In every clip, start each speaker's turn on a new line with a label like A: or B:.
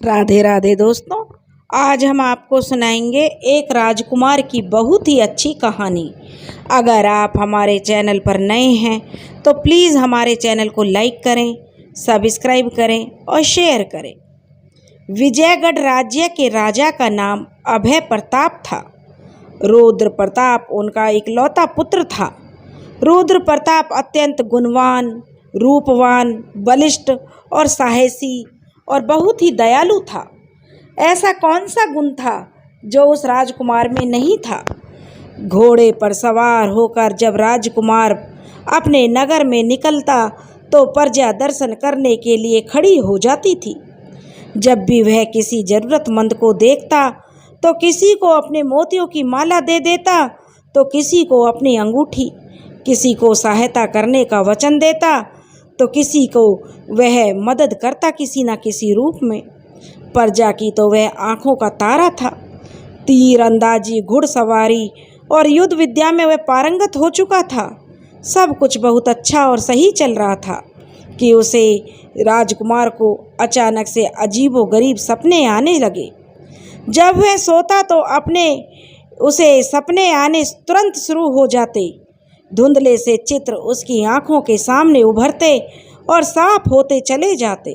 A: राधे राधे दोस्तों। आज हम आपको सुनाएंगे एक राजकुमार की बहुत ही अच्छी कहानी। अगर आप हमारे चैनल पर नए हैं तो प्लीज़ हमारे चैनल को लाइक करें, सब्सक्राइब करें और शेयर करें। विजयगढ़ राज्य के राजा का नाम अभय प्रताप था। रुद्र प्रताप उनका इकलौता पुत्र था। रुद्र प्रताप अत्यंत गुणवान, रूपवान, बलिष्ठ और साहसी और बहुत ही दयालु था। ऐसा कौन सा गुण था जो उस राजकुमार में नहीं था। घोड़े पर सवार होकर जब राजकुमार अपने नगर में निकलता तो प्रजा दर्शन करने के लिए खड़ी हो जाती थी। जब भी वह किसी ज़रूरतमंद को देखता तो किसी को अपने मोतियों की माला दे देता तो किसी को अपनी अंगूठी, किसी को सहायता करने का वचन देता तो किसी को वह मदद करता किसी न किसी रूप में। प्रजा की तो वह आँखों का तारा था। तीर अंदाजी, घुड़सवारी और युद्ध विद्या में वह पारंगत हो चुका था। सब कुछ बहुत अच्छा और सही चल रहा था कि उसे राजकुमार को अचानक से अजीबोगरीब सपने आने लगे। जब वह सोता तो उसे सपने आने तुरंत शुरू हो जाते। धुंधले से चित्र उसकी आंखों के सामने उभरते और साफ होते चले जाते।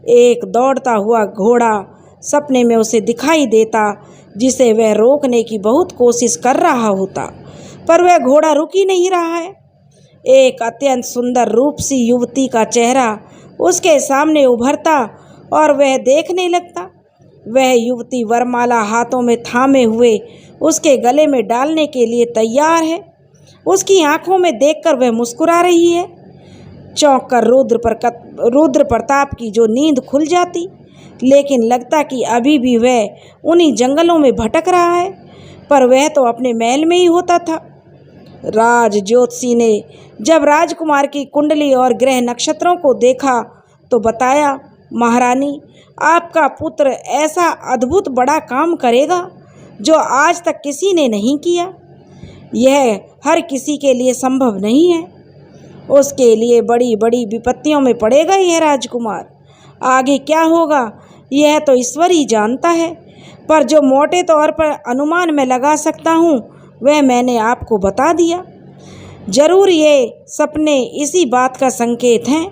A: एक दौड़ता हुआ घोड़ा सपने में उसे दिखाई देता जिसे वह रोकने की बहुत कोशिश कर रहा होता, पर वह घोड़ा रुक ही नहीं रहा है। एक अत्यंत सुंदर रूपसी युवती का चेहरा उसके सामने उभरता और वह देखने लगता। वह युवती वरमाला हाथों में थामे हुए उसके गले में डालने के लिए तैयार है। उसकी आंखों में देखकर वह मुस्कुरा रही है। चौंक कर रुद्र प्रताप की जो नींद खुल जाती, लेकिन लगता कि अभी भी वह उन्हीं जंगलों में भटक रहा है, पर वह तो अपने महल में ही होता था। राज ज्योतिषी ने जब राजकुमार की कुंडली और ग्रह नक्षत्रों को देखा तो बताया, महारानी, आपका पुत्र ऐसा अद्भुत बड़ा काम करेगा जो आज तक किसी ने नहीं किया। यह हर किसी के लिए संभव नहीं है। उसके लिए बड़ी बड़ी विपत्तियों में पड़ेगा यह राजकुमार। आगे क्या होगा यह तो ईश्वर ही जानता है, पर जो मोटे तौर पर अनुमान में लगा सकता हूँ वह मैंने आपको बता दिया। जरूर ये सपने इसी बात का संकेत हैं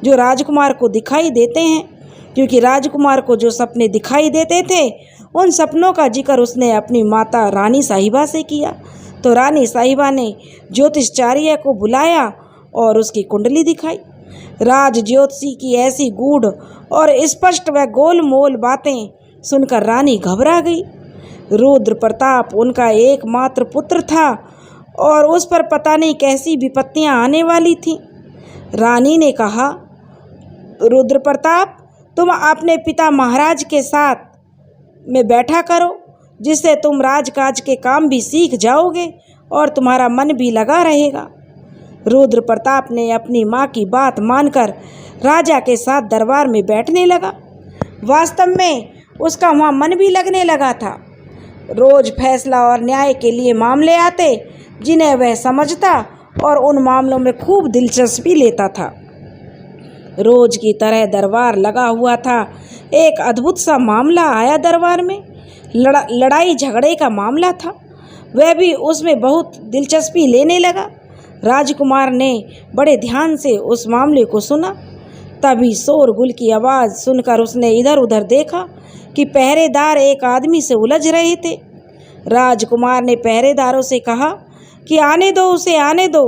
A: जो राजकुमार को दिखाई देते हैं, क्योंकि राजकुमार को जो सपने दिखाई देते थे उन सपनों का जिक्र उसने अपनी माता रानी साहिबा से किया। तो रानी साहिबा ने ज्योतिषाचार्य को बुलाया और उसकी कुंडली दिखाई। राज ज्योतिषी की ऐसी गूढ़ और स्पष्ट व गोलमोल बातें सुनकर रानी घबरा गई। रुद्र प्रताप उनका एकमात्र पुत्र था और उस पर पता नहीं कैसी विपत्तियां आने वाली थीं। रानी ने कहा, रुद्र प्रताप, तुम अपने पिता महाराज के साथ में बैठा करो, जिससे तुम राजकाज के काम भी सीख जाओगे और तुम्हारा मन भी लगा रहेगा। रुद्र प्रताप ने अपनी माँ की बात मानकर राजा के साथ दरबार में बैठने लगा। वास्तव में उसका वहाँ मन भी लगने लगा था। रोज फैसला और न्याय के लिए मामले आते जिन्हें वह समझता और उन मामलों में खूब दिलचस्पी लेता था। रोज की तरह दरबार लगा हुआ था। एक अद्भुत सा मामला आया दरबार में। लड़ाई झगड़े का मामला था। वह भी उसमें बहुत दिलचस्पी लेने लगा। राजकुमार ने बड़े ध्यान से उस मामले को सुना। तभी शोरगुल की आवाज़ सुनकर उसने इधर उधर देखा कि पहरेदार एक आदमी से उलझ रहे थे। राजकुमार ने पहरेदारों से कहा कि आने दो, उसे आने दो।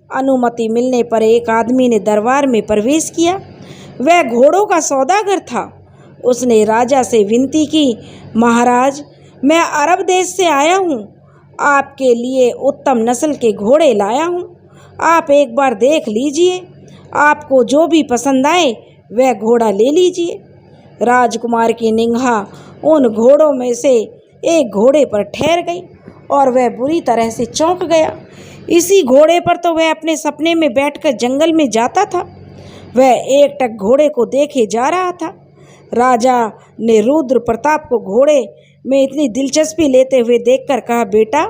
A: अनुमति मिलने पर एक आदमी ने दरबार में प्रवेश किया। वह घोड़ों का सौदागर था। उसने राजा से विनती की, महाराज, मैं अरब देश से आया हूँ। आपके लिए उत्तम नस्ल के घोड़े लाया हूँ। आप एक बार देख लीजिए। आपको जो भी पसंद आए वह घोड़ा ले लीजिए। राजकुमार की निगाह उन घोड़ों में से एक घोड़े पर ठहर गई और वह बुरी तरह से चौंक गया। इसी घोड़े पर तो वह अपने सपने में बैठकर जंगल में जाता था। वह एकटक घोड़े को देखे जा रहा था। राजा ने रुद्र प्रताप को घोड़े में इतनी दिलचस्पी लेते हुए देखकर कहा, बेटा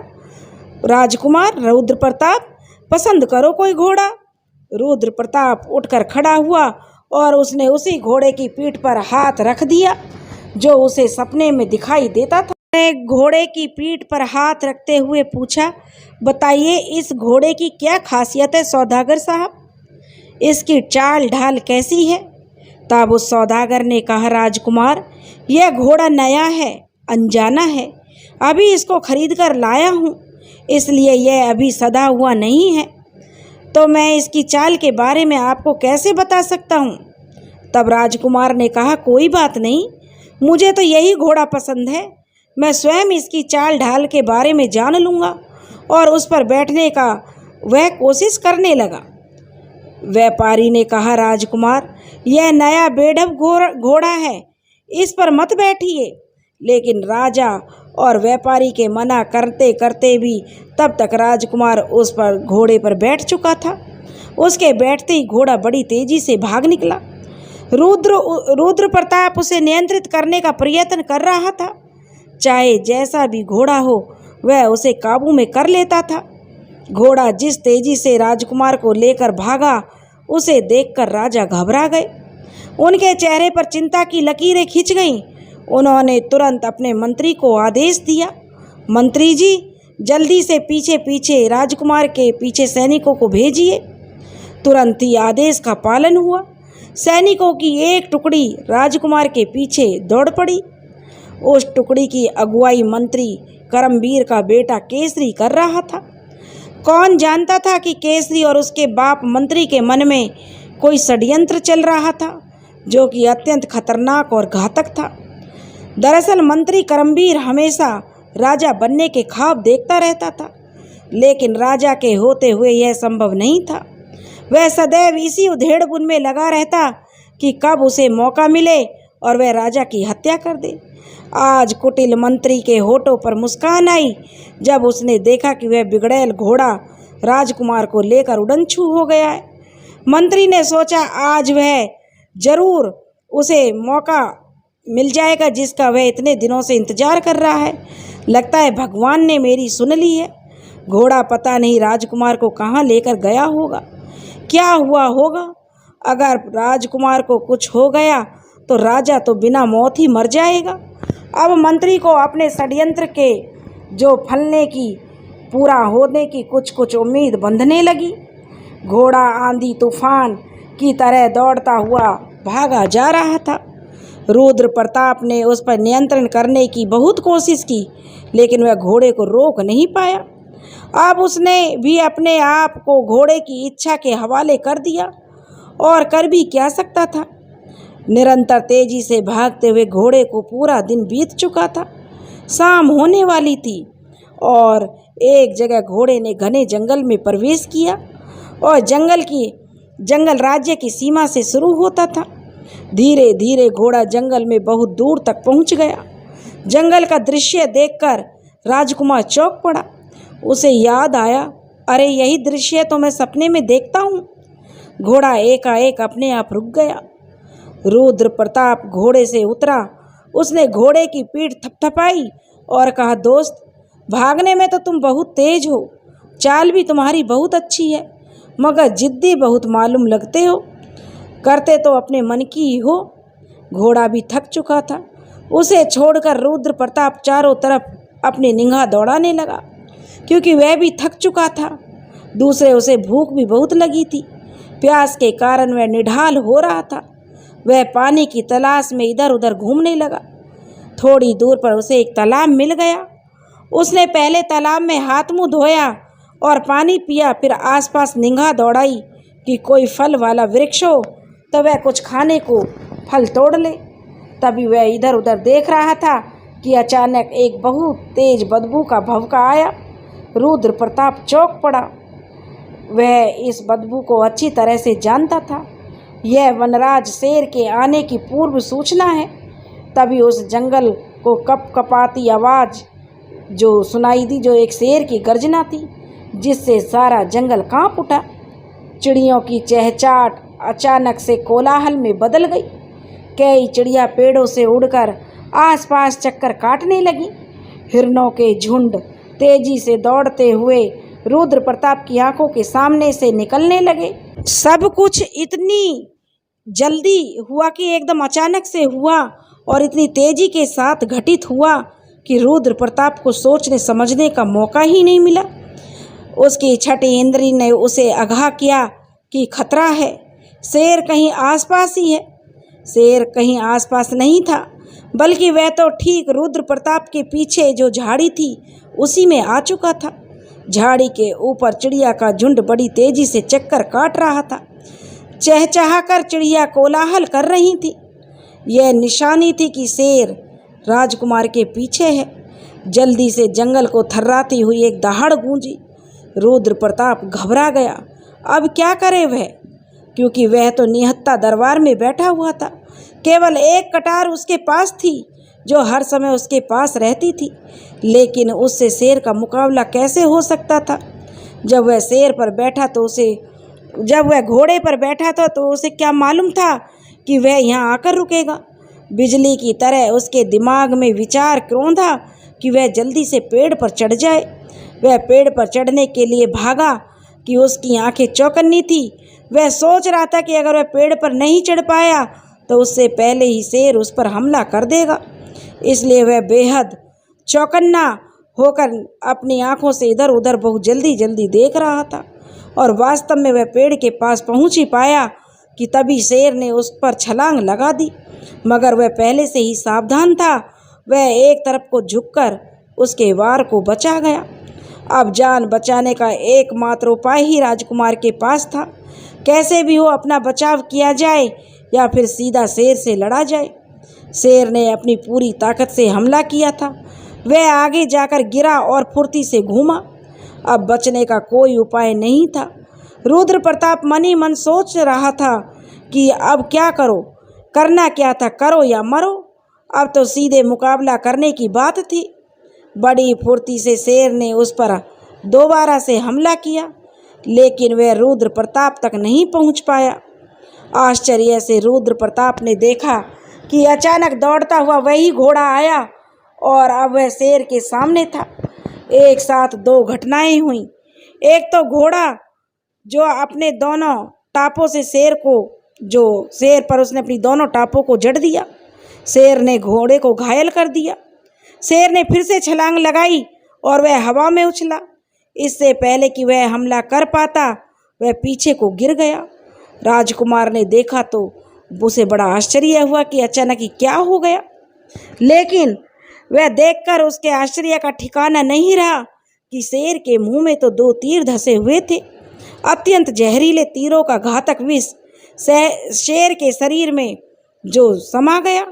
A: राजकुमार रुद्र प्रताप, पसंद करो कोई घोड़ा। रुद्र प्रताप उठकर खड़ा हुआ और उसने उसी घोड़े की पीठ पर हाथ रख दिया जो उसे सपने में दिखाई देता था। उसने घोड़े की पीठ पर हाथ रखते हुए पूछा, बताइए इस घोड़े की क्या खासियत है सौदागर साहब, इसकी चाल ढाल कैसी है। तब उस सौदागर ने कहा, राजकुमार यह घोड़ा नया है, अनजाना है, अभी इसको खरीद कर लाया हूँ, इसलिए यह अभी सधा हुआ नहीं है, तो मैं इसकी चाल के बारे में आपको कैसे बता सकता हूँ। तब राजकुमार ने कहा, कोई बात नहीं, मुझे तो यही घोड़ा पसंद है, मैं स्वयं इसकी चाल ढाल के बारे में जान लूँगा। और उस पर बैठने का वह कोशिश करने लगा। व्यापारी ने कहा, राजकुमार यह नया बेढब घोड़ा है, इस पर मत बैठिए। लेकिन राजा और व्यापारी के मना करते करते भी तब तक राजकुमार उस पर घोड़े पर बैठ चुका था। उसके बैठते ही घोड़ा बड़ी तेजी से भाग निकला। रुद्र प्रताप उसे नियंत्रित करने का प्रयत्न कर रहा था, चाहे जैसा भी घोड़ा हो वह उसे काबू में कर लेता था। घोड़ा जिस तेजी से राजकुमार को लेकर भागा, उसे देखकर राजा घबरा गए। उनके चेहरे पर चिंता की लकीरें खिंच गईं। उन्होंने तुरंत अपने मंत्री को आदेश दिया, मंत्री जी जल्दी से पीछे पीछे राजकुमार के पीछे सैनिकों को भेजिए। तुरंत ही आदेश का पालन हुआ। सैनिकों की एक टुकड़ी राजकुमार के पीछे दौड़ पड़ी। उस टुकड़ी की अगुवाई मंत्री करमवीर का बेटा केसरी कर रहा था। कौन जानता था कि केसरी और उसके बाप मंत्री के मन में कोई षड्यंत्र चल रहा था जो कि अत्यंत खतरनाक और घातक था। दरअसल मंत्री करमवीर हमेशा राजा बनने के ख्वाब देखता रहता था, लेकिन राजा के होते हुए यह संभव नहीं था। वह सदैव इसी उधेड़-बुन में लगा रहता कि कब उसे मौका मिले और वह राजा की हत्या कर दे। आज कुटिल मंत्री के होठों पर मुस्कान आई जब उसने देखा कि वह बिगड़ैल घोड़ा राजकुमार को लेकर उड़नछू हो गया है। मंत्री ने सोचा, आज वह जरूर उसे मौका मिल जाएगा जिसका वह इतने दिनों से इंतजार कर रहा है। लगता है भगवान ने मेरी सुन ली है। घोड़ा पता नहीं राजकुमार को कहाँ लेकर गया होगा, क्या हुआ होगा। अगर राजकुमार को कुछ हो गया तो राजा तो बिना मौत ही मर जाएगा। अब मंत्री को अपने षड्यंत्र के जो फलने की, पूरा होने की कुछ कुछ उम्मीद बंधने लगी। घोड़ा आंधी तूफान की तरह दौड़ता हुआ भागा जा रहा था। रुद्र प्रताप ने उस पर नियंत्रण करने की बहुत कोशिश की, लेकिन वह घोड़े को रोक नहीं पाया। अब उसने भी अपने आप को घोड़े की इच्छा के हवाले कर दिया, और कर भी क्या सकता था। निरंतर तेजी से भागते हुए घोड़े को पूरा दिन बीत चुका था। शाम होने वाली थी और एक जगह घोड़े ने घने जंगल में प्रवेश किया, और जंगल राज्य की सीमा से शुरू होता था। धीरे धीरे घोड़ा जंगल में बहुत दूर तक पहुंच गया। जंगल का दृश्य देखकर राजकुमार चौंक पड़ा। उसे याद आया, अरे यही दृश्य तो मैं सपने में देखता हूँ। घोड़ा एकाएक अपने आप रुक गया। रुद्र प्रताप घोड़े से उतरा। उसने घोड़े की पीठ थपथपाई और कहा, दोस्त भागने में तो तुम बहुत तेज हो, चाल भी तुम्हारी बहुत अच्छी है, मगर जिद्दी बहुत मालूम लगते हो, करते तो अपने मन की ही हो। घोड़ा भी थक चुका था। उसे छोड़कर रुद्र प्रताप चारों तरफ अपनी निगाह दौड़ाने लगा, क्योंकि वह भी थक चुका था। दूसरे उसे भूख भी बहुत लगी थी। प्यास के कारण वह निढाल हो रहा था। वह पानी की तलाश में इधर उधर घूमने लगा। थोड़ी दूर पर उसे एक तालाब मिल गया। उसने पहले तालाब में हाथ मुंह धोया और पानी पिया, फिर आसपास निगाह दौड़ाई कि कोई फल वाला वृक्ष हो तो वह कुछ खाने को फल तोड़ ले। तभी वह इधर उधर देख रहा था कि अचानक एक बहुत तेज बदबू का भभका आया। रुद्र प्रताप चौंक पड़ा। वह इस बदबू को अच्छी तरह से जानता था। यह वनराज शेर के आने की पूर्व सूचना है। तभी उस जंगल को कपकपाती आवाज़ जो सुनाई दी, जो एक शेर की गर्जना थी, जिससे सारा जंगल कांप उठा। चिड़ियों की चहचहाट अचानक से कोलाहल में बदल गई। कई चिड़िया पेड़ों से उड़कर आसपास चक्कर काटने लगी। हिरणों के झुंड तेजी से दौड़ते हुए रुद्र प्रताप की आंखों के सामने से निकलने लगे। सब कुछ इतनी जल्दी हुआ कि एकदम अचानक से हुआ और इतनी तेजी के साथ घटित हुआ कि रुद्र प्रताप को सोचने समझने का मौका ही नहीं मिला। उसकी छठी इंद्री ने उसे आगाह किया कि खतरा है, शेर कहीं आसपास ही है। शेर कहीं आसपास नहीं था, बल्कि वह तो ठीक रुद्र प्रताप के पीछे जो झाड़ी थी उसी में आ चुका था। झाड़ी के ऊपर चिड़िया का झुंड बड़ी तेजी से चक्कर काट रहा था। चहचहाकर चिड़िया कोलाहल कर रही थी। यह निशानी थी कि शेर राजकुमार के पीछे है। जल्दी से जंगल को थर्राती हुई एक दहाड़ गूंजी। रुद्र प्रताप घबरा गया। अब क्या करे वह, क्योंकि वह तो निहत्था दरबार में बैठा हुआ था। केवल एक कटार उसके पास थी जो हर समय उसके पास रहती थी, लेकिन उससे शेर का मुकाबला कैसे हो सकता था। जब वह शेर पर बैठा तो जब वह घोड़े पर बैठा था तो उसे क्या मालूम था कि वह यहाँ आकर रुकेगा। बिजली की तरह उसके दिमाग में विचार क्रोंधा कि वह जल्दी से पेड़ पर चढ़ जाए। वह पेड़ पर चढ़ने के लिए भागा कि उसकी आंखें चौकन्नी थी। वह सोच रहा था कि अगर वह पेड़ पर नहीं चढ़ पाया तो उससे पहले ही शेर उस पर हमला कर देगा। इसलिए वह बेहद चौकन्ना होकर अपनी आंखों से इधर उधर बहुत जल्दी जल्दी देख रहा था। और वास्तव में वह पेड़ के पास पहुंच ही पाया कि तभी शेर ने उस पर छलांग लगा दी। मगर वह पहले से ही सावधान था। वह एक तरफ को झुककर उसके वार को बचा गया। अब जान बचाने का एकमात्र उपाय ही राजकुमार के पास था। कैसे भी हो अपना बचाव किया जाए या फिर सीधा शेर से लड़ा जाए। शेर ने अपनी पूरी ताकत से हमला किया था। वह आगे जाकर गिरा और फुर्ती से घूमा। अब बचने का कोई उपाय नहीं था। रुद्र प्रताप मन ही मन सोच रहा था कि अब क्या करो, करना क्या था, करो या मरो। अब तो सीधे मुकाबला करने की बात थी। बड़ी फुर्ती से शेर ने उस पर दोबारा से हमला किया, लेकिन वह रुद्र प्रताप तक नहीं पहुंच पाया। आश्चर्य से रुद्र प्रताप ने देखा कि अचानक दौड़ता हुआ वही घोड़ा आया और अब वह शेर के सामने था। एक साथ दो घटनाएं हुई। एक तो घोड़ा जो अपने दोनों टापों से शेर पर उसने अपनी दोनों टापों को जड़ दिया। शेर ने घोड़े को घायल कर दिया। शेर ने फिर से छलांग लगाई और वह हवा में उछला। इससे पहले कि वह हमला कर पाता वह पीछे को गिर गया। राजकुमार ने देखा तो उसे बड़ा आश्चर्य हुआ कि अचानक ही क्या हो गया, लेकिन वह देखकर उसके आश्चर्य का ठिकाना नहीं रहा कि शेर के मुंह में तो दो तीर धंसे हुए थे। अत्यंत जहरीले तीरों का घातक विष शेर के शरीर में जो समा गया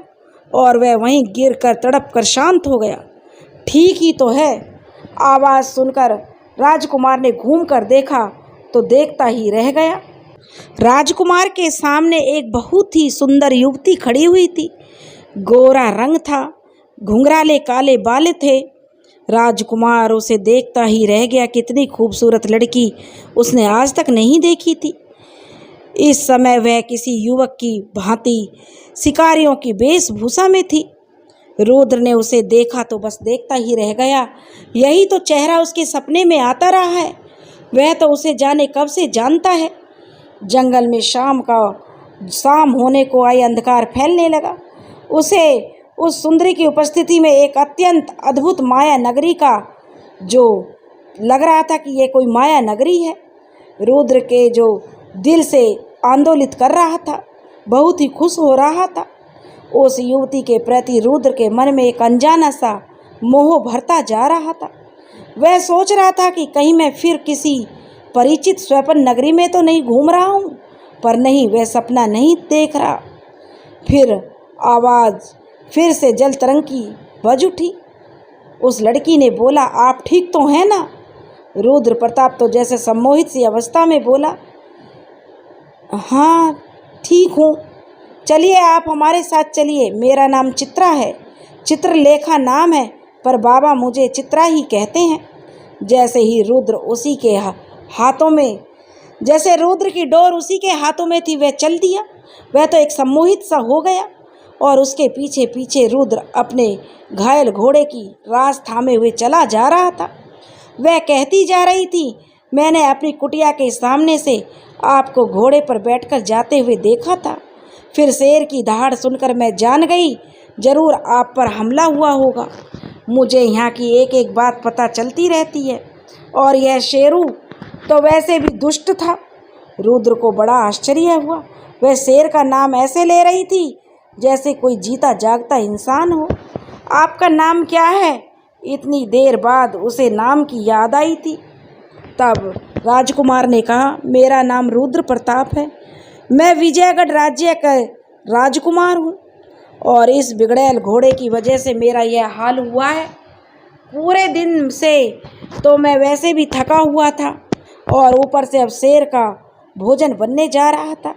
A: और वह वहीं गिरकर तड़प कर शांत हो गया। ठीक ही तो है। आवाज़ सुनकर राजकुमार ने घूमकर देखा तो देखता ही रह गया। राजकुमार के सामने एक बहुत ही सुंदर युवती खड़ी हुई थी। गोरा रंग था, घुंघराले काले बाल थे। राजकुमार उसे देखता ही रह गया। कितनी खूबसूरत लड़की उसने आज तक नहीं देखी थी। इस समय वह किसी युवक की भांति शिकारियों की वेशभूषा में थी। रुद्र ने उसे देखा तो बस देखता ही रह गया। यही तो चेहरा उसके सपने में आता रहा है। वह तो उसे जाने कब से जानता है। जंगल में शाम होने को आई अंधकार फैलने लगा। उसे उस सुंदरी की उपस्थिति में एक अत्यंत अद्भुत माया नगरी का जो लग रहा था कि ये कोई माया नगरी है। रुद्र के जो दिल से आंदोलित कर रहा था, बहुत ही खुश हो रहा था। उस युवती के प्रति रुद्र के मन में एक अनजाना सा मोह भरता जा रहा था। वह सोच रहा था कि कहीं मैं फिर किसी परिचित स्वप्न नगरी में तो नहीं घूम रहा हूँ, पर नहीं, वह सपना नहीं देख रहा। फिर आवाज़ फिर से जल तरंग की बज उठी। उस लड़की ने बोला, आप ठीक तो हैं ना? रुद्र प्रताप तो जैसे सम्मोहित सी अवस्था में बोला, हाँ ठीक हूँ, चलिए आप हमारे साथ चलिए। मेरा नाम चित्रा है, चित्रलेखा नाम है, पर बाबा मुझे चित्रा ही कहते हैं। जैसे ही रुद्र उसी के हाथों में जैसे रुद्र की डोर उसी के हाथों में थी, वह चल दिया। वह तो एक सम्मोहित सा हो गया और उसके पीछे पीछे रुद्र अपने घायल घोड़े की रास थामे हुए चला जा रहा था। वह कहती जा रही थी, मैंने अपनी कुटिया के सामने से आपको घोड़े पर बैठकर जाते हुए देखा था। फिर शेर की दहाड़ सुनकर मैं जान गई जरूर आप पर हमला हुआ होगा। मुझे यहाँ की एक एक बात पता चलती रहती है। और यह शेरू तो वैसे भी दुष्ट था। रुद्र को बड़ा आश्चर्य हुआ। वह शेर का नाम ऐसे ले रही थी जैसे कोई जीता जागता इंसान हो। आपका नाम क्या है? इतनी देर बाद उसे नाम की याद आई थी। तब राजकुमार ने कहा, मेरा नाम रुद्र प्रताप है। मैं विजयगढ़ राज्य का राजकुमार हूँ और इस बिगड़ैल घोड़े की वजह से मेरा यह हाल हुआ है। पूरे दिन से तो मैं वैसे भी थका हुआ था और ऊपर से अब शेर का भोजन बनने जा रहा था।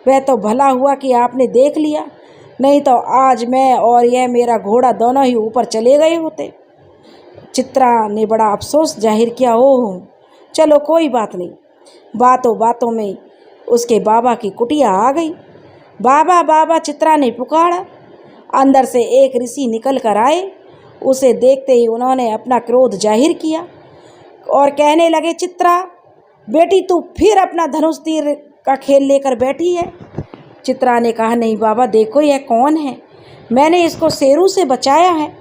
A: वह तो भला हुआ कि आपने देख लिया, नहीं तो आज मैं और यह मेरा घोड़ा दोनों ही ऊपर चले गए होते। चित्रा ने बड़ा अफसोस जाहिर किया। ओह चलो कोई बात नहीं। बातों बातों में उसके बाबा की कुटिया आ गई। बाबा बाबा चित्रा ने पुकारा। अंदर से एक ऋषि निकल कर आए। उसे देखते ही उन्होंने अपना क्रोध जाहिर किया और कहने लगे, चित्रा बेटी तू फिर अपना धनुष तीर का खेल लेकर बैठी है। चित्रा ने कहा, नहीं बाबा देखो यह कौन है, मैंने इसको शेरू से बचाया है।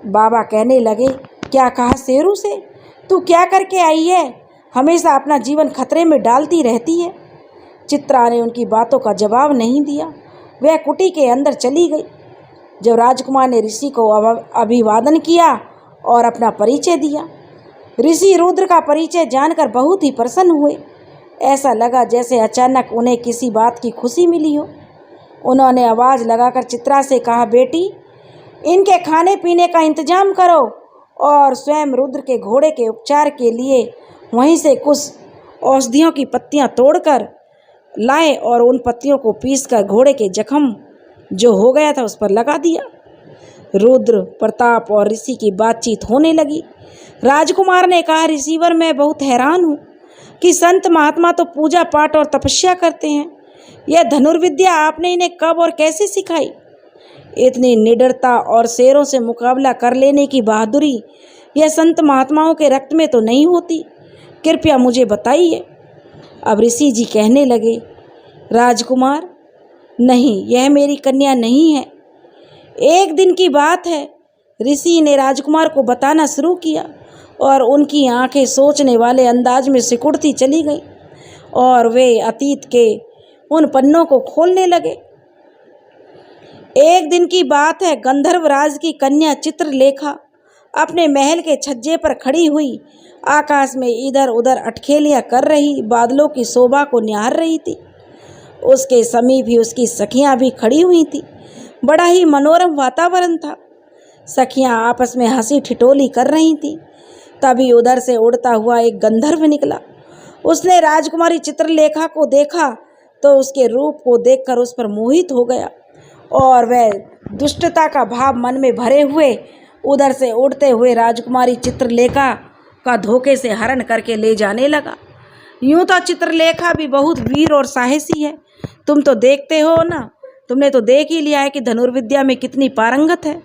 A: बाबा कहने लगे, क्या कहा शेरू से? तू क्या करके आई है? हमेशा अपना जीवन खतरे में डालती रहती है। चित्रा ने उनकी बातों का जवाब नहीं दिया। वह कुटी के अंदर चली गई। जब राजकुमार ने ऋषि को अभिवादन किया और अपना परिचय दिया, ऋषि रुद्र का परिचय जानकर बहुत ही प्रसन्न हुए। ऐसा लगा जैसे अचानक उन्हें किसी बात की खुशी मिली हो। उन्होंने आवाज़ लगाकर चित्रा से कहा, बेटी इनके खाने पीने का इंतजाम करो और स्वयं रुद्र के घोड़े के उपचार के लिए वहीं से कुछ औषधियों की पत्तियां तोड़कर लाए और उन पत्तियों को पीसकर घोड़े के जख्म जो हो गया था उस पर लगा दिया। रुद्र प्रताप और ऋषि की बातचीत होने लगी। राजकुमार ने कहा, ऋषिवर मैं बहुत हैरान हूँ कि संत महात्मा तो पूजा पाठ और तपस्या करते हैं, यह धनुर्विद्या आपने इन्हें कब और कैसे सिखाई? इतनी निडरता और शेरों से मुकाबला कर लेने की बहादुरी यह संत महात्माओं के रक्त में तो नहीं होती, कृपया मुझे बताइए। अब ऋषि जी कहने लगे, राजकुमार नहीं, यह मेरी कन्या नहीं है। एक दिन की बात है। ऋषि ने राजकुमार को बताना शुरू किया और उनकी आंखें सोचने वाले अंदाज में सिकुड़ती चली गई और वे अतीत के उन पन्नों को खोलने लगे। एक दिन की बात है। गंधर्वराज की कन्या चित्रलेखा अपने महल के छज्जे पर खड़ी हुई आकाश में इधर उधर अटखेलियाँ कर रही बादलों की शोभा को निहार रही थी। उसके समीप ही उसकी सखियाँ भी खड़ी हुई थी। बड़ा ही मनोरम वातावरण था। सखियाँ आपस में हंसी ठिठोली कर रही थीं। तभी उधर से उड़ता हुआ एक गंधर्व निकला। उसने राजकुमारी चित्रलेखा को देखा तो उसके रूप को देखकर उस पर मोहित हो गया और वह दुष्टता का भाव मन में भरे हुए उधर से उड़ते हुए राजकुमारी चित्रलेखा का धोखे से हरण करके ले जाने लगा। यूं तो चित्रलेखा भी बहुत वीर और साहसी है। तुम तो देखते हो ना, तुमने तो देख ही लिया है कि धनुर्विद्या में कितनी पारंगत है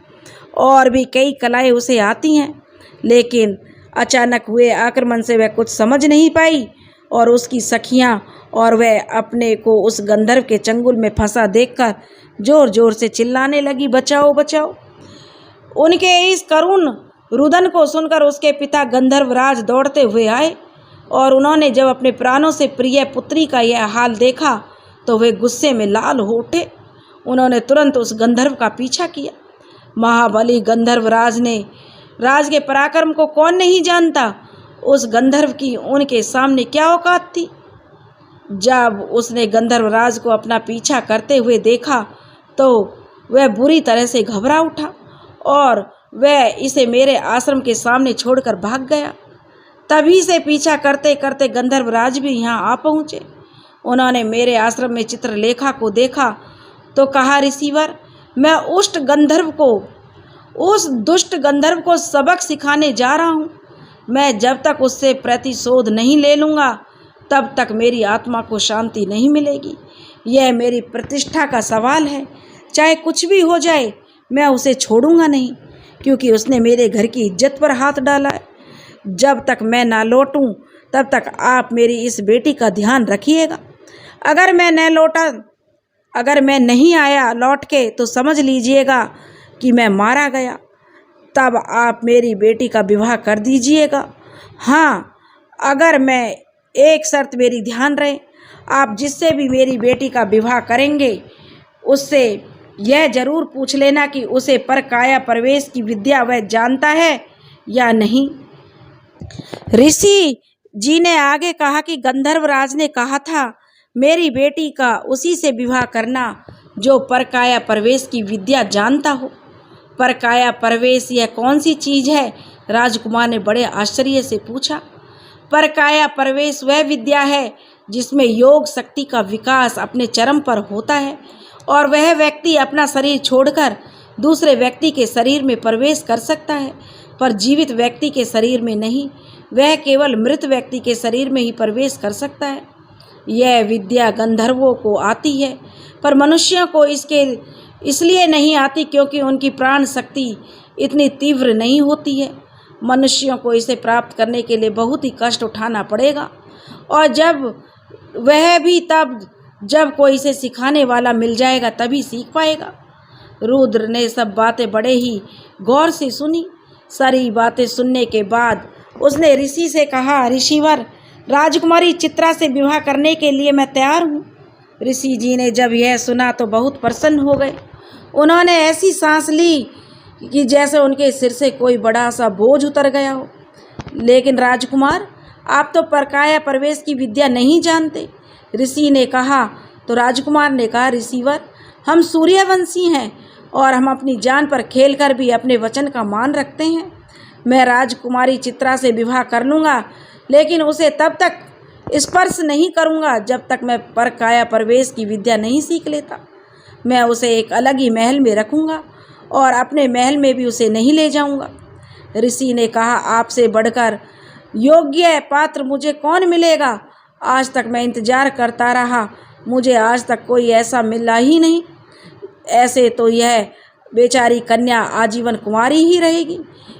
A: और भी कई कलाएं उसे आती हैं। लेकिन अचानक हुए आक्रमण से वह कुछ समझ नहीं पाई और उसकी सखियां और वह अपने को उस गंधर्व के चंगुल में फंसा देखकर जोर जोर से चिल्लाने लगी, बचाओ बचाओ। उनके इस करुण रुदन को सुनकर उसके पिता गंधर्वराज दौड़ते हुए आए और उन्होंने जब अपने प्राणों से प्रिय पुत्री का यह हाल देखा तो वे गुस्से में लाल हो उठे। उन्होंने तुरंत उस गंधर्व का पीछा किया। महाबली गंधर्वराज ने राज के पराक्रम को कौन नहीं जानता। उस गंधर्व की उनके सामने क्या औकात थी। जब उसने गंधर्वराज को अपना पीछा करते हुए देखा तो वह बुरी तरह से घबरा उठा और वह इसे मेरे आश्रम के सामने छोड़कर भाग गया। तभी से पीछा करते करते गंधर्वराज भी यहाँ आ पहुँचे। उन्होंने मेरे आश्रम में चित्रलेखा को देखा तो कहा, ऋषिवर मैं उस दुष्ट गंधर्व को सबक सिखाने जा रहा हूँ। मैं जब तक उससे प्रतिशोध नहीं ले लूँगा तब तक मेरी आत्मा को शांति नहीं मिलेगी। यह मेरी प्रतिष्ठा का सवाल है। चाहे कुछ भी हो जाए मैं उसे छोड़ूंगा नहीं, क्योंकि उसने मेरे घर की इज्जत पर हाथ डाला है। जब तक मैं ना लौटूं तब तक आप मेरी इस बेटी का ध्यान रखिएगा। अगर मैं न लौटा अगर मैं नहीं आया लौट के तो समझ लीजिएगा कि मैं मारा गया। तब आप मेरी बेटी का विवाह कर दीजिएगा। हाँ, अगर मैं एक शर्त मेरी ध्यान रहे, आप जिससे भी मेरी बेटी का विवाह करेंगे उससे यह ज़रूर पूछ लेना कि उसे परकाया प्रवेश की विद्या वह जानता है या नहीं। ऋषि जी ने आगे कहा कि गंधर्वराज ने कहा था मेरी बेटी का उसी से विवाह करना जो परकाया प्रवेश की विद्या जानता हो। परकाया प्रवेश यह कौन सी चीज़ है? राजकुमार ने बड़े आश्चर्य से पूछा। परकाया प्रवेश वह विद्या है जिसमें योग शक्ति का विकास अपने चरम पर होता है और वह व्यक्ति अपना शरीर छोड़कर दूसरे व्यक्ति के शरीर में प्रवेश कर सकता है, पर जीवित व्यक्ति के शरीर में नहीं। वह केवल मृत व्यक्ति के शरीर में ही प्रवेश कर सकता है। यह विद्या गंधर्वों को आती है, पर मनुष्यों को इसलिए नहीं आती क्योंकि उनकी प्राण शक्ति इतनी तीव्र नहीं होती है। मनुष्यों को इसे प्राप्त करने के लिए बहुत ही कष्ट उठाना पड़ेगा, और जब कोई इसे सिखाने वाला मिल जाएगा तभी सीख पाएगा। रुद्र ने सब बातें बड़े ही गौर से सुनी। सारी बातें सुनने के बाद उसने ऋषि से कहा, ऋषिवर, राजकुमारी चित्रा से विवाह करने के लिए मैं तैयार हूँ। ऋषि जी ने जब यह सुना तो बहुत प्रसन्न हो गए। उन्होंने ऐसी सांस ली कि जैसे उनके सिर से कोई बड़ा सा बोझ उतर गया हो। लेकिन राजकुमार, आप तो परकाया प्रवेश की विद्या नहीं जानते, ऋषि ने कहा। तो राजकुमार ने कहा, ऋषिवर, हम सूर्यवंशी हैं और हम अपनी जान पर खेलकर भी अपने वचन का मान रखते हैं। मैं राजकुमारी चित्रा से विवाह कर लूँगा, लेकिन उसे तब तक स्पर्श नहीं करूँगा जब तक मैं परकाया प्रवेश की विद्या नहीं सीख लेता। मैं उसे एक अलग ही महल में रखूँगा और अपने महल में भी उसे नहीं ले जाऊँगा। ऋषि ने कहा, आपसे बढ़कर योग्य पात्र मुझे कौन मिलेगा? आज तक मैं इंतजार करता रहा, मुझे आज तक कोई ऐसा मिला ही नहीं। ऐसे तो यह बेचारी कन्या आजीवन कुंवारी ही रहेगी।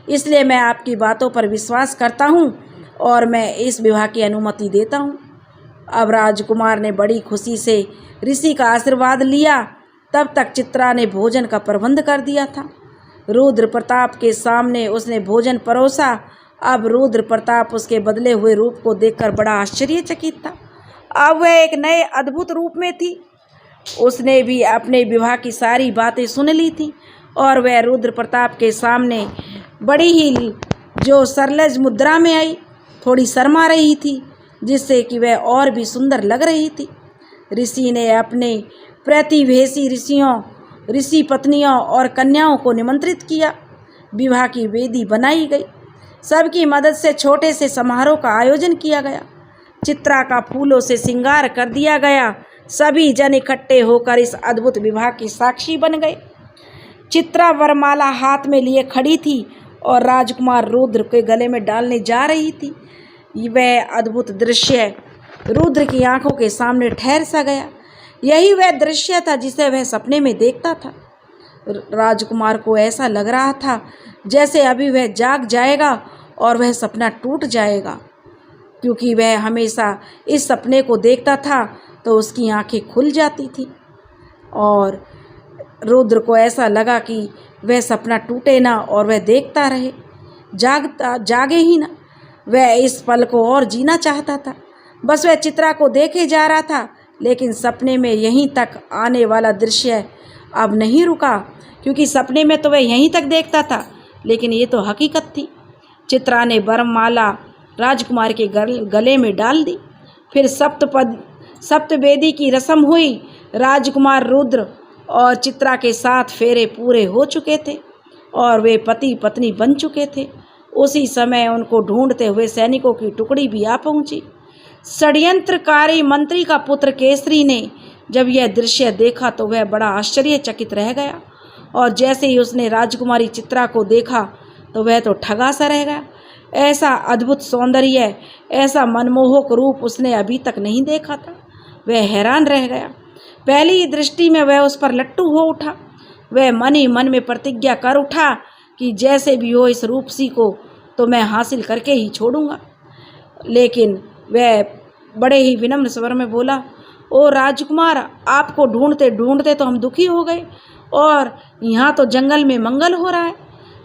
A: इसलिए मैं आपकी बातों पर विश्वास करता हूँ और मैं इस विवाह की अनुमति देता हूँ। अब राजकुमार ने बड़ी खुशी से ऋषि का आशीर्वाद लिया। तब तक चित्रा ने भोजन का प्रबंध कर दिया था। रुद्र प्रताप के सामने उसने भोजन परोसा। अब रुद्र प्रताप उसके बदले हुए रूप को देखकर बड़ा आश्चर्यचकित था। अब वह एक नए अद्भुत रूप में थी। उसने भी अपने विवाह की सारी बातें सुन ली थी और वह रुद्र प्रताप के सामने बड़ी ही जो सरलज मुद्रा में आई, थोड़ी शर्मा रही थी, जिससे कि वह और भी सुंदर लग रही थी। ऋषि ने अपने प्रतिवेशी ऋषि पत्नियों और कन्याओं को निमंत्रित किया। विवाह की वेदी बनाई गई। सबकी मदद से छोटे से समारोह का आयोजन किया गया। चित्रा का फूलों से श्रृंगार कर दिया गया। सभी जन इकट्ठे होकर इस अद्भुत विवाह की साक्षी बन गए। चित्रा वरमाला हाथ में लिए खड़ी थी और राजकुमार रुद्र के गले में डालने जा रही थी। वह अद्भुत दृश्य रुद्र की आंखों के सामने ठहर सा गया। यही वह दृश्य था जिसे वह सपने में देखता था। राजकुमार को ऐसा लग रहा था जैसे अभी वह जाग जाएगा और वह सपना टूट जाएगा, क्योंकि वह हमेशा इस सपने को देखता था तो उसकी आंखें खुल जाती थी। और रुद्र को ऐसा लगा कि वह सपना टूटे ना और वह देखता रहे, जागे ही ना। वह इस पल को और जीना चाहता था। बस वह चित्रा को देखे जा रहा था, लेकिन सपने में यहीं तक आने वाला दृश्य अब नहीं रुका, क्योंकि सपने में तो वह यहीं तक देखता था, लेकिन ये तो हकीकत थी। चित्रा ने वरमाला राजकुमार के गले में डाल दी। फिर सप्तवेदी की रस्म हुई। राजकुमार रुद्र और चित्रा के साथ फेरे पूरे हो चुके थे और वे पति पत्नी बन चुके थे। उसी समय उनको ढूंढते हुए सैनिकों की टुकड़ी भी आ पहुंची। षड्यंत्रकारी मंत्री का पुत्र केसरी ने जब यह दृश्य देखा तो वह बड़ा आश्चर्यचकित रह गया, और जैसे ही उसने राजकुमारी चित्रा को देखा तो वह तो ठगा सा रह गया। ऐसा अद्भुत सौंदर्य, ऐसा मनमोहक रूप उसने अभी तक नहीं देखा था। वह हैरान रह गया। पहली दृष्टि में वह उस पर लट्टू हो उठा। वह मन ही मन में प्रतिज्ञा कर उठा कि जैसे भी हो इस रूपसी को तो मैं हासिल करके ही छोड़ूंगा। लेकिन वह बड़े ही विनम्र स्वर में बोला, ओ राजकुमार, आपको ढूंढते ढूंढते तो हम दुखी हो गए, और यहाँ तो जंगल में मंगल हो रहा है,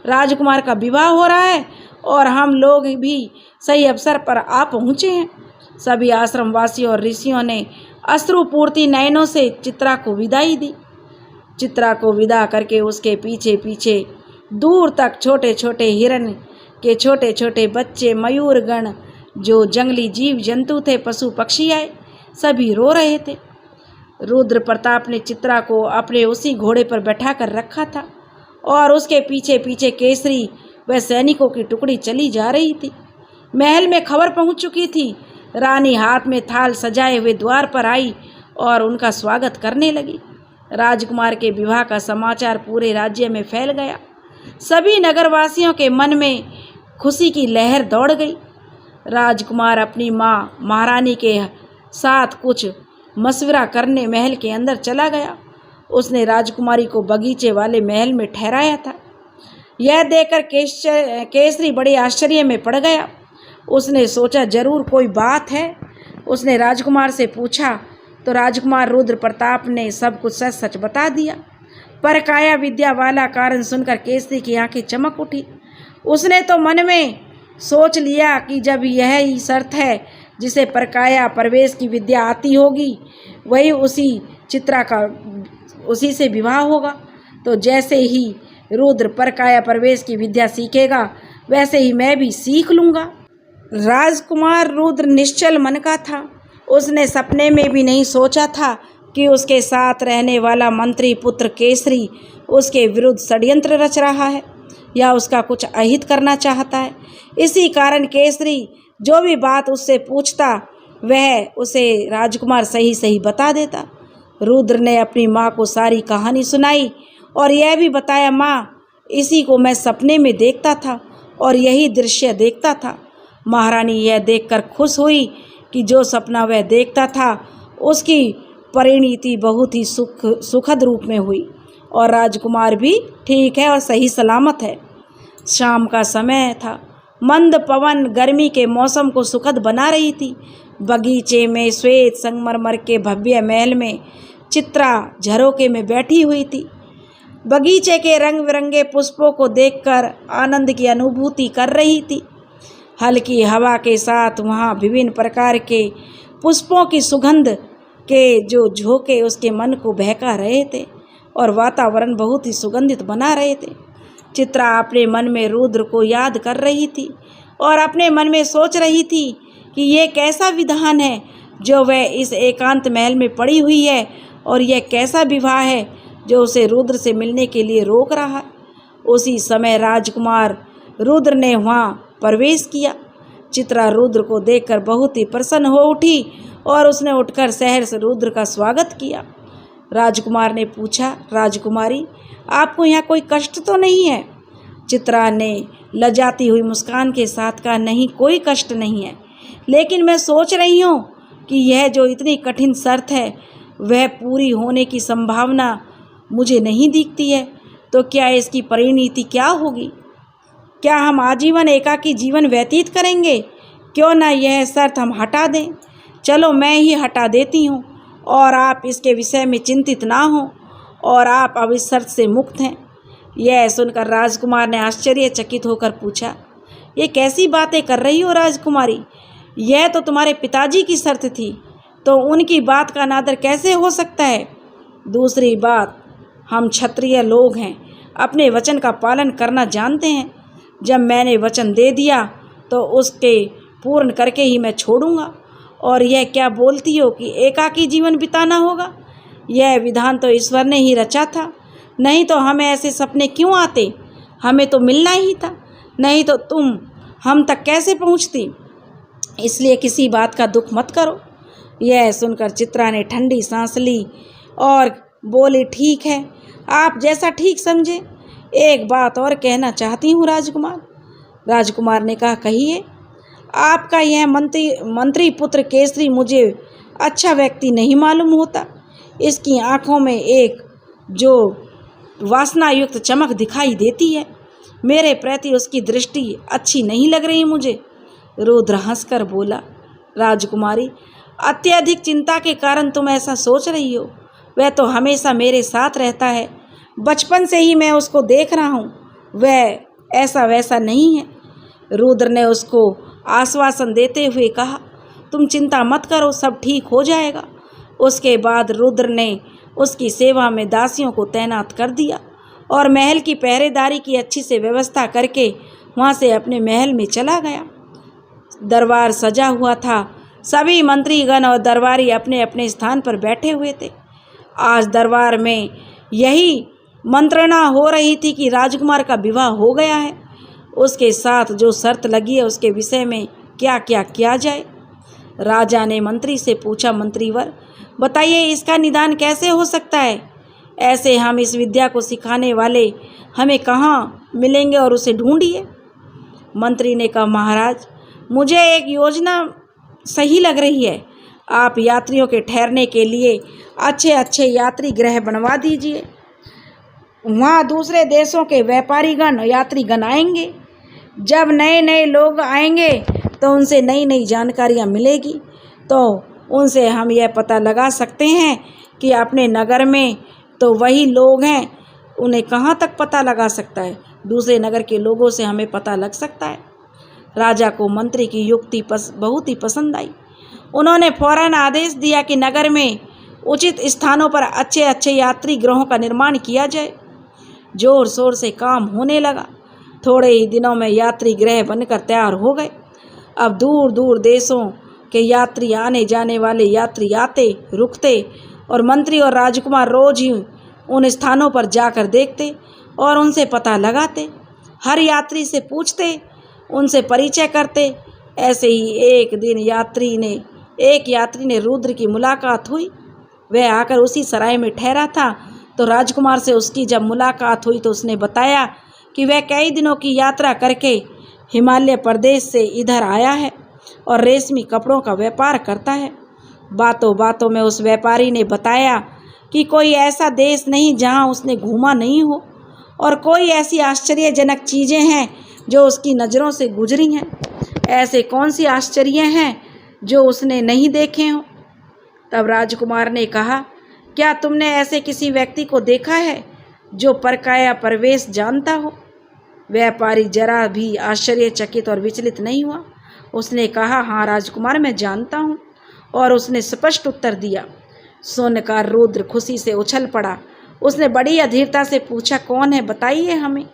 A: राजकुमार का विवाह हो रहा है और हम लोग भी सही अवसर पर आ पहुँचे हैं। सभी आश्रमवासियों और ऋषियों ने अश्रुपूर्ति नयनों से चित्रा को विदाई दी। चित्रा को विदा करके उसके पीछे पीछे दूर तक छोटे छोटे हिरण के छोटे छोटे बच्चे, मयूर गण, जो जंगली जीव जंतु थे, पशु पक्षी आए, सभी रो रहे थे। रुद्र प्रताप ने चित्रा को अपने उसी घोड़े पर बैठा कर रखा था और उसके पीछे पीछे केसरी व सैनिकों की टुकड़ी चली जा रही थी। महल में खबर पहुंच चुकी थी। रानी हाथ में थाल सजाए हुए द्वार पर आई और उनका स्वागत करने लगी। राजकुमार के विवाह का समाचार पूरे राज्य में फैल गया। सभी नगरवासियों के मन में खुशी की लहर दौड़ गई। राजकुमार अपनी माँ महारानी के साथ कुछ मशवरा करने महल के अंदर चला गया। उसने राजकुमारी को बगीचे वाले महल में ठहराया था। यह देखकर केसरी बड़े आश्चर्य में पड़ गया। उसने सोचा जरूर कोई बात है। उसने राजकुमार से पूछा तो राजकुमार रुद्र प्रताप ने सब कुछ सच सच बता दिया। पर काया विद्या वाला कारण सुनकर केसरी की आंखें चमक उठी। उसने तो मन में सोच लिया कि जब यह ही शर्त है जिसे परकाया प्रवेश की विद्या आती होगी, वही उसी चित्रा का उसी से विवाह होगा। तो जैसे ही रुद्र परकाया प्रवेश की विद्या सीखेगा, वैसे ही मैं भी सीख लूँगा। राजकुमार रुद्र निश्चल मन का था। उसने सपने में भी नहीं सोचा था कि उसके साथ रहने वाला मंत्री पुत्र केसरी उसके विरुद्ध षड्यंत्र रच रहा है या उसका कुछ अहित करना चाहता है। इसी कारण केसरी जो भी बात उससे पूछता, वह उसे राजकुमार सही सही बता देता। रुद्र ने अपनी माँ को सारी कहानी सुनाई और यह भी बताया, माँ, इसी को मैं सपने में देखता था और यही दृश्य देखता था। महारानी यह देखकर खुश हुई कि जो सपना वह देखता था उसकी परिणति बहुत ही सुखद रूप में हुई और राजकुमार भी ठीक है और सही सलामत है। शाम का समय था। मंद पवन गर्मी के मौसम को सुखद बना रही थी। बगीचे में श्वेत संगमरमर के भव्य महल में चित्रा झरोके में बैठी हुई थी। बगीचे के रंग बिरंगे पुष्पों को देखकर आनंद की अनुभूति कर रही थी। हल्की हवा के साथ वहाँ विभिन्न प्रकार के पुष्पों की सुगंध के जो झोंके उसके मन को बहका रहे थे और वातावरण बहुत ही सुगंधित बना रहे थे। चित्रा अपने मन में रुद्र को याद कर रही थी और अपने मन में सोच रही थी कि यह कैसा विधान है जो वह इस एकांत महल में पड़ी हुई है और यह कैसा विवाह है जो उसे रुद्र से मिलने के लिए रोक रहा है। उसी समय राजकुमार रुद्र ने वहाँ प्रवेश किया। चित्रा रुद्र को देखकर बहुत ही प्रसन्न हो उठी और उसने उठकर शहर से रुद्र का स्वागत किया। राजकुमार ने पूछा, राजकुमारी, आपको यहाँ कोई कष्ट तो नहीं है? चित्रा ने लजाती हुई मुस्कान के साथ कहा, नहीं, कोई कष्ट नहीं है, लेकिन मैं सोच रही हूँ कि यह जो इतनी कठिन शर्त है वह पूरी होने की संभावना मुझे नहीं दिखती है। तो क्या इसकी परिणति क्या होगी? क्या हम आजीवन एकाकी जीवन व्यतीत करेंगे? क्यों ना यह शर्त हम हटा दें? चलो, मैं ही हटा देती हूँ और आप इसके विषय में चिंतित ना हो और आप अब इस शर्त से मुक्त हैं। यह सुनकर राजकुमार ने आश्चर्यचकित होकर पूछा, ये कैसी बातें कर रही हो राजकुमारी? यह तो तुम्हारे पिताजी की शर्त थी, तो उनकी बात का अनादर कैसे हो सकता है? दूसरी बात, हम क्षत्रिय लोग हैं, अपने वचन का पालन करना जानते हैं। जब मैंने वचन दे दिया तो उसके पूर्ण करके ही मैं छोड़ूंगा। और यह क्या बोलती हो कि एकाकी जीवन बिताना होगा? यह विधान तो ईश्वर ने ही रचा था, नहीं तो हमें ऐसे सपने क्यों आते? हमें तो मिलना ही था, नहीं तो तुम हम तक कैसे पहुंचती? इसलिए किसी बात का दुख मत करो। यह सुनकर चित्रा ने ठंडी सांस ली और बोली, ठीक है, आप जैसा ठीक समझे। एक बात और कहना चाहती हूँ राजकुमार। राजकुमार ने कहा, कहिए। आपका यह मंत्री पुत्र केसरी मुझे अच्छा व्यक्ति नहीं मालूम होता। इसकी आँखों में एक जो वासनायुक्त चमक दिखाई देती है, मेरे प्रति उसकी दृष्टि अच्छी नहीं लग रही मुझे। रुद्र हंसकर बोला, राजकुमारी, अत्यधिक चिंता के कारण तुम ऐसा सोच रही हो। वह तो हमेशा मेरे साथ रहता है, बचपन से ही मैं उसको देख रहा हूँ। वह ऐसा वैसा नहीं है। रुद्र ने उसको आश्वासन देते हुए कहा, तुम चिंता मत करो, सब ठीक हो जाएगा। उसके बाद रुद्र ने उसकी सेवा में दासियों को तैनात कर दिया और महल की पहरेदारी की अच्छी से व्यवस्था करके वहाँ से अपने महल में चला गया। दरबार सजा हुआ था। सभी मंत्रीगण और दरबारी अपने अपने स्थान पर बैठे हुए थे। आज दरबार में यही मंत्रणा हो रही थी कि राजकुमार का विवाह हो गया है, उसके साथ जो शर्त लगी है उसके विषय में क्या क्या किया जाए। राजा ने मंत्री से पूछा, मंत्रीवर बताइए इसका निदान कैसे हो सकता है? ऐसे हम इस विद्या को सिखाने वाले हमें कहाँ मिलेंगे और उसे ढूंढिए। मंत्री ने कहा, महाराज मुझे एक योजना सही लग रही है। आप यात्रियों के ठहरने के लिए अच्छे अच्छे यात्री गृह बनवा दीजिए। वहाँ दूसरे देशों के व्यापारीगण यात्रीगण आएंगे। जब नए नए लोग आएंगे तो उनसे नई नई जानकारियाँ मिलेगी, तो उनसे हम यह पता लगा सकते हैं कि अपने नगर में तो वही लोग हैं, उन्हें कहाँ तक पता लगा सकता है, दूसरे नगर के लोगों से हमें पता लग सकता है। राजा को मंत्री की युक्ति बहुत ही पसंद आई। उन्होंने फौरन आदेश दिया कि नगर में उचित स्थानों पर अच्छे अच्छे यात्री गृहों का निर्माण किया जाए। जोर शोर से काम होने लगा। थोड़े ही दिनों में यात्री गृह बनकर तैयार हो गए। अब दूर दूर देशों के यात्री, आने जाने वाले यात्री आते रुकते और मंत्री और राजकुमार रोज ही उन स्थानों पर जाकर देखते और उनसे पता लगाते। हर यात्री से पूछते, उनसे परिचय करते। ऐसे ही एक दिन एक यात्री ने रुद्र की मुलाकात हुई। वह आकर उसी सराय में ठहरा था, तो राजकुमार से उसकी जब मुलाकात हुई तो उसने बताया कि वह कई दिनों की यात्रा करके हिमालय प्रदेश से इधर आया है और रेशमी कपड़ों का व्यापार करता है। बातों बातों में उस व्यापारी ने बताया कि कोई ऐसा देश नहीं जहां उसने घूमा नहीं हो और कोई ऐसी आश्चर्यजनक चीज़ें हैं जो उसकी नज़रों से गुजरी हैं। ऐसे कौन सी आश्चर्य हैं जो उसने नहीं देखे हों। तब राजकुमार ने कहा, क्या तुमने ऐसे किसी व्यक्ति को देखा है जो परकाया प्रवेश जानता हो? व्यापारी जरा भी आश्चर्यचकित और विचलित नहीं हुआ। उसने कहा, हाँ राजकुमार, मैं जानता हूँ। और उसने स्पष्ट उत्तर दिया। सुनकर रुद्र खुशी से उछल पड़ा। उसने बड़ी अधीरता से पूछा, कौन है, बताइए हमें।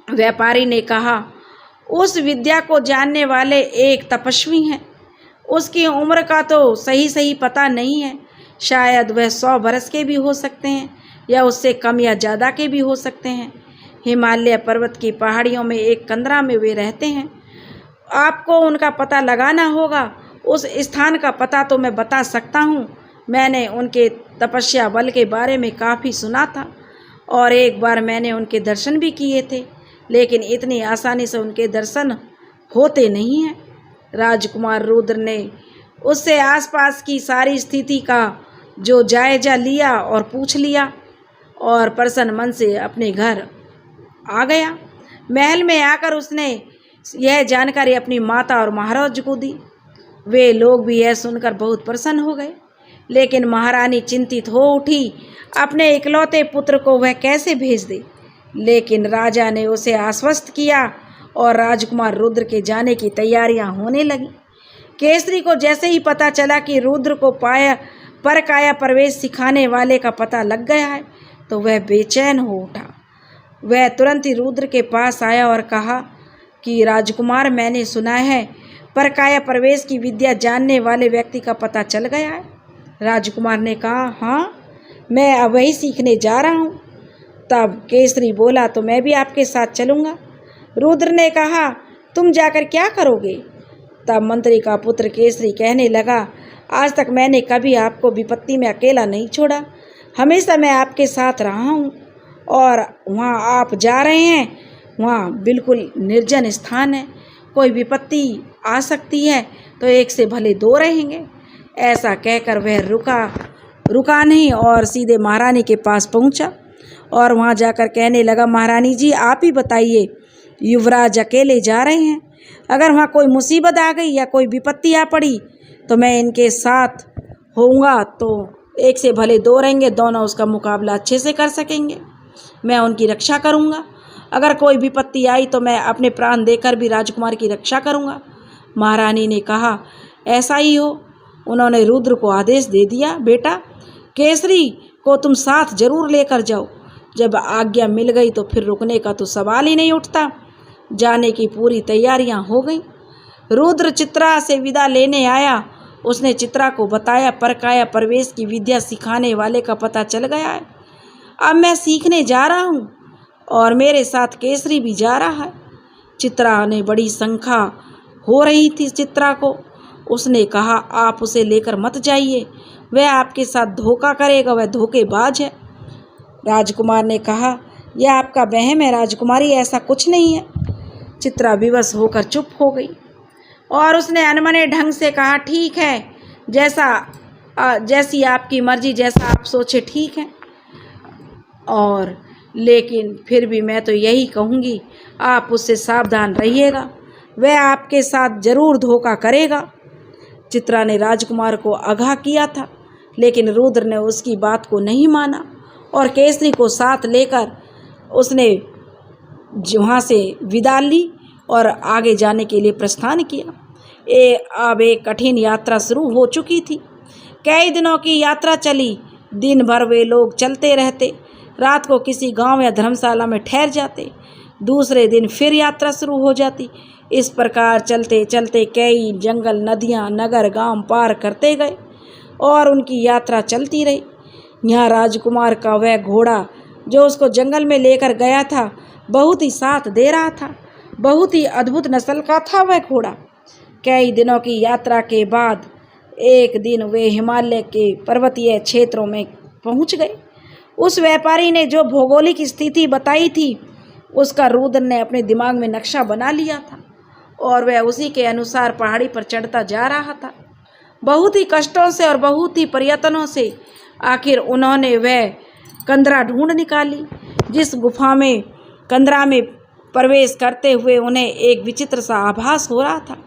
A: व्यापारी ने कहा, उस विद्या को जानने वाले एक तपस्वी हैं। उसकी उम्र का तो सही पता नहीं है। शायद वह 100 बरस के भी हो सकते हैं या उससे कम या ज़्यादा के भी हो सकते हैं। हिमालय पर्वत की पहाड़ियों में एक कंदरा में वे रहते हैं। आपको उनका पता लगाना होगा। उस स्थान का पता तो मैं बता सकता हूँ। मैंने उनके तपस्या बल के बारे में काफ़ी सुना था और एक बार मैंने उनके दर्शन भी किए थे, लेकिन इतनी आसानी से उनके दर्शन होते नहीं हैं। राजकुमार रुद्र ने उससे आसपास की सारी स्थिति का जो जायजा लिया और पूछ लिया और प्रसन्न मन से अपने घर आ गया। महल में आकर उसने यह जानकारी अपनी माता और महाराज को दी। वे लोग भी यह सुनकर बहुत प्रसन्न हो गए, लेकिन महारानी चिंतित हो उठी, अपने इकलौते पुत्र को वह कैसे भेज दे। लेकिन राजा ने उसे आश्वस्त किया और राजकुमार रुद्र के जाने की तैयारियां होने लगी। केसरी को जैसे ही पता चला कि रुद्र को परकाया प्रवेश सिखाने वाले का पता लग गया है, तो वह बेचैन हो उठा। वह तुरंत ही रुद्र के पास आया और कहा कि राजकुमार, मैंने सुना है परकाया प्रवेश की विद्या जानने वाले व्यक्ति का पता चल गया है। राजकुमार ने कहा, हाँ, मैं अब वही सीखने जा रहा हूँ। तब केसरी बोला, तो मैं भी आपके साथ चलूँगा। रुद्र ने कहा, तुम जाकर क्या करोगे? तब मंत्री का पुत्र केसरी कहने लगा, आज तक मैंने कभी आपको विपत्ति में अकेला नहीं छोड़ा। हमेशा मैं आपके साथ रहा हूँ और वहाँ आप जा रहे हैं, वहाँ बिल्कुल निर्जन स्थान है। कोई विपत्ति आ सकती है तो एक से भले 2 रहेंगे। ऐसा कहकर वह रुका नहीं और सीधे महारानी के पास पहुँचा और वहाँ जाकर कहने लगा, महारानी जी, आप ही बताइए युवराज अकेले जा रहे हैं, अगर वहाँ कोई मुसीबत आ गई या कोई विपत्ति आ पड़ी तो मैं इनके साथ होऊंगा, तो एक से भले दो रहेंगे, दोनों उसका मुकाबला अच्छे से कर सकेंगे। मैं उनकी रक्षा करूंगा। अगर कोई विपत्ति आई तो मैं अपने प्राण देकर भी राजकुमार की रक्षा करूंगा। महारानी ने कहा, ऐसा ही हो। उन्होंने रुद्र को आदेश दे दिया, बेटा केसरी को तुम साथ जरूर लेकर जाओ। जब आज्ञा मिल गई तो फिर रुकने का तो सवाल ही नहीं उठता। जाने की पूरी तैयारियां हो गई। रुद्र चित्रा से विदा लेने आया। उसने चित्रा को बताया, परकाया प्रवेश की विद्या सिखाने वाले का पता चल गया है। अब मैं सीखने जा रहा हूँ और मेरे साथ केसरी भी जा रहा है। चित्रा ने बड़ी शंका हो रही थी चित्रा को। उसने कहा, आप उसे लेकर मत जाइए, वह आपके साथ धोखा करेगा, वह धोखेबाज है। राजकुमार ने कहा, यह आपका वहम है राजकुमारी, ऐसा कुछ नहीं है। चित्रा विवश होकर चुप हो गई और उसने अनमने ढंग से कहा, ठीक है, जैसी आपकी मर्जी, जैसा आप सोचे ठीक है। और लेकिन फिर भी मैं तो यही कहूँगी, आप उससे सावधान रहिएगा, वह आपके साथ जरूर धोखा करेगा। चित्रा ने राजकुमार को आगाह किया था, लेकिन रुद्र ने उसकी बात को नहीं माना और केसरी को साथ लेकर उसने वहाँ से विदा ली और आगे जाने के लिए प्रस्थान किया। अब एक कठिन यात्रा शुरू हो चुकी थी। कई दिनों की यात्रा चली। दिन भर वे लोग चलते रहते, रात को किसी गांव या धर्मशाला में ठहर जाते, दूसरे दिन फिर यात्रा शुरू हो जाती। इस प्रकार चलते चलते कई जंगल, नदियां, नगर, गांव पार करते गए और उनकी यात्रा चलती रही। यहाँ राजकुमार का वह घोड़ा जो उसको जंगल में लेकर गया था बहुत ही साथ दे रहा था। बहुत ही अद्भुत नस्ल का था वह घोड़ा। कई दिनों की यात्रा के बाद एक दिन वे हिमालय के पर्वतीय क्षेत्रों में पहुंच गए। उस व्यापारी ने जो भौगोलिक स्थिति बताई थी उसका रुद्र ने अपने दिमाग में नक्शा बना लिया था और वह उसी के अनुसार पहाड़ी पर चढ़ता जा रहा था। बहुत ही कष्टों से और बहुत ही प्रयत्नों से आखिर उन्होंने वह कंदरा ढूंढ निकाली। जिस गुफा में कंदरा में प्रवेश करते हुए उन्हें एक विचित्र सा आभास हो रहा था।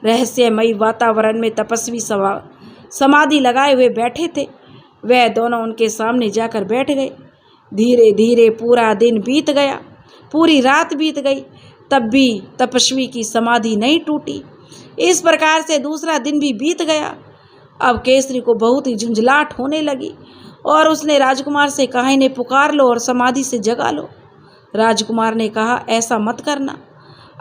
A: रहस्यमयी वातावरण में तपस्वी समाधि लगाए हुए बैठे थे। वह दोनों उनके सामने जाकर बैठ गए। धीरे धीरे पूरा दिन बीत गया, पूरी रात बीत गई, तब भी तपस्वी की समाधि नहीं टूटी। इस प्रकार से दूसरा दिन भी बीत गया। अब केसरी को बहुत ही झुंझलाहट होने लगी और उसने राजकुमार से कहा, इन्हें पुकार लो और समाधि से जगा लो। राजकुमार ने कहा, ऐसा मत करना,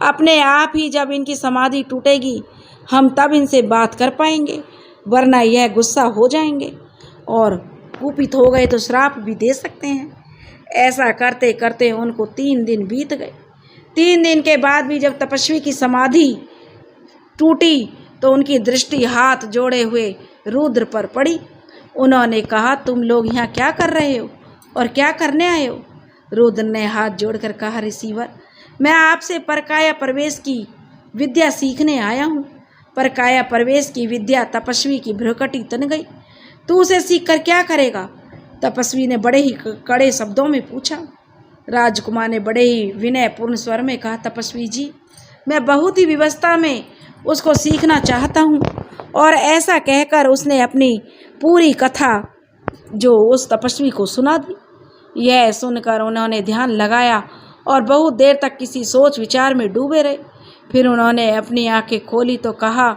A: अपने आप ही जब इनकी समाधि टूटेगी हम तब इनसे बात कर पाएंगे, वरना यह गुस्सा हो जाएंगे और कुपित हो गए तो श्राप भी दे सकते हैं। ऐसा करते करते उनको 3 दिन बीत गए। 3 दिन के बाद भी जब तपस्वी की समाधि टूटी तो उनकी दृष्टि हाथ जोड़े हुए रुद्र पर पड़ी। उन्होंने कहा, तुम लोग यहाँ क्या कर रहे हो और क्या करने आए हो? रुद्र ने हाथ जोड़कर कहा, ऋषिवर, मैं आपसे परकाया प्रवेश की विद्या सीखने आया हूँ। परकाया प्रवेश की विद्या तपस्वी की भ्रुकटी तन गई। तू उसे सीख कर क्या करेगा? तपस्वी ने बड़े ही कड़े शब्दों में पूछा। राजकुमार ने बड़े ही विनयपूर्ण स्वर में कहा, तपस्वी जी, मैं बहुत ही विवस्था में उसको सीखना चाहता हूँ। और ऐसा कहकर उसने अपनी पूरी कथा जो उस तपस्वी को सुना दी। यह सुनकर उन्होंने ध्यान लगाया और बहुत देर तक किसी सोच विचार में डूबे रहे। फिर उन्होंने अपनी आंखें खोली तो कहा,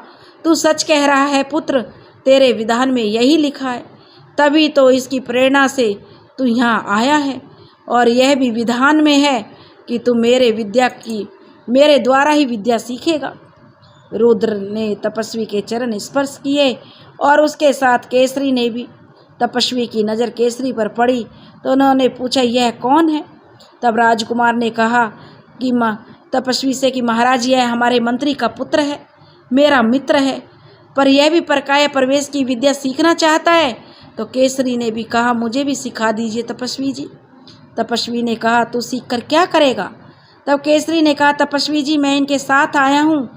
A: तू सच कह रहा है पुत्र, तेरे विधान में यही लिखा है, तभी तो इसकी प्रेरणा से तू यहाँ आया है और यह भी विधान में है कि तू मेरे द्वारा ही विद्या सीखेगा। रुद्र ने तपस्वी के चरण स्पर्श किए और उसके साथ केसरी ने भी। तपस्वी की नज़र केसरी पर पड़ी तो उन्होंने पूछा, यह कौन है? तब राजकुमार ने कहा कि तपस्वी से कि महाराज, यह हमारे मंत्री का पुत्र है, मेरा मित्र है, पर यह भी परकाया प्रवेश की विद्या सीखना चाहता है। तो केसरी ने भी कहा, मुझे भी सिखा दीजिए तपस्वी जी। तपस्वी ने कहा, तू सीख कर क्या करेगा? तब केसरी ने कहा, तपस्वी जी, मैं इनके साथ आया हूँ,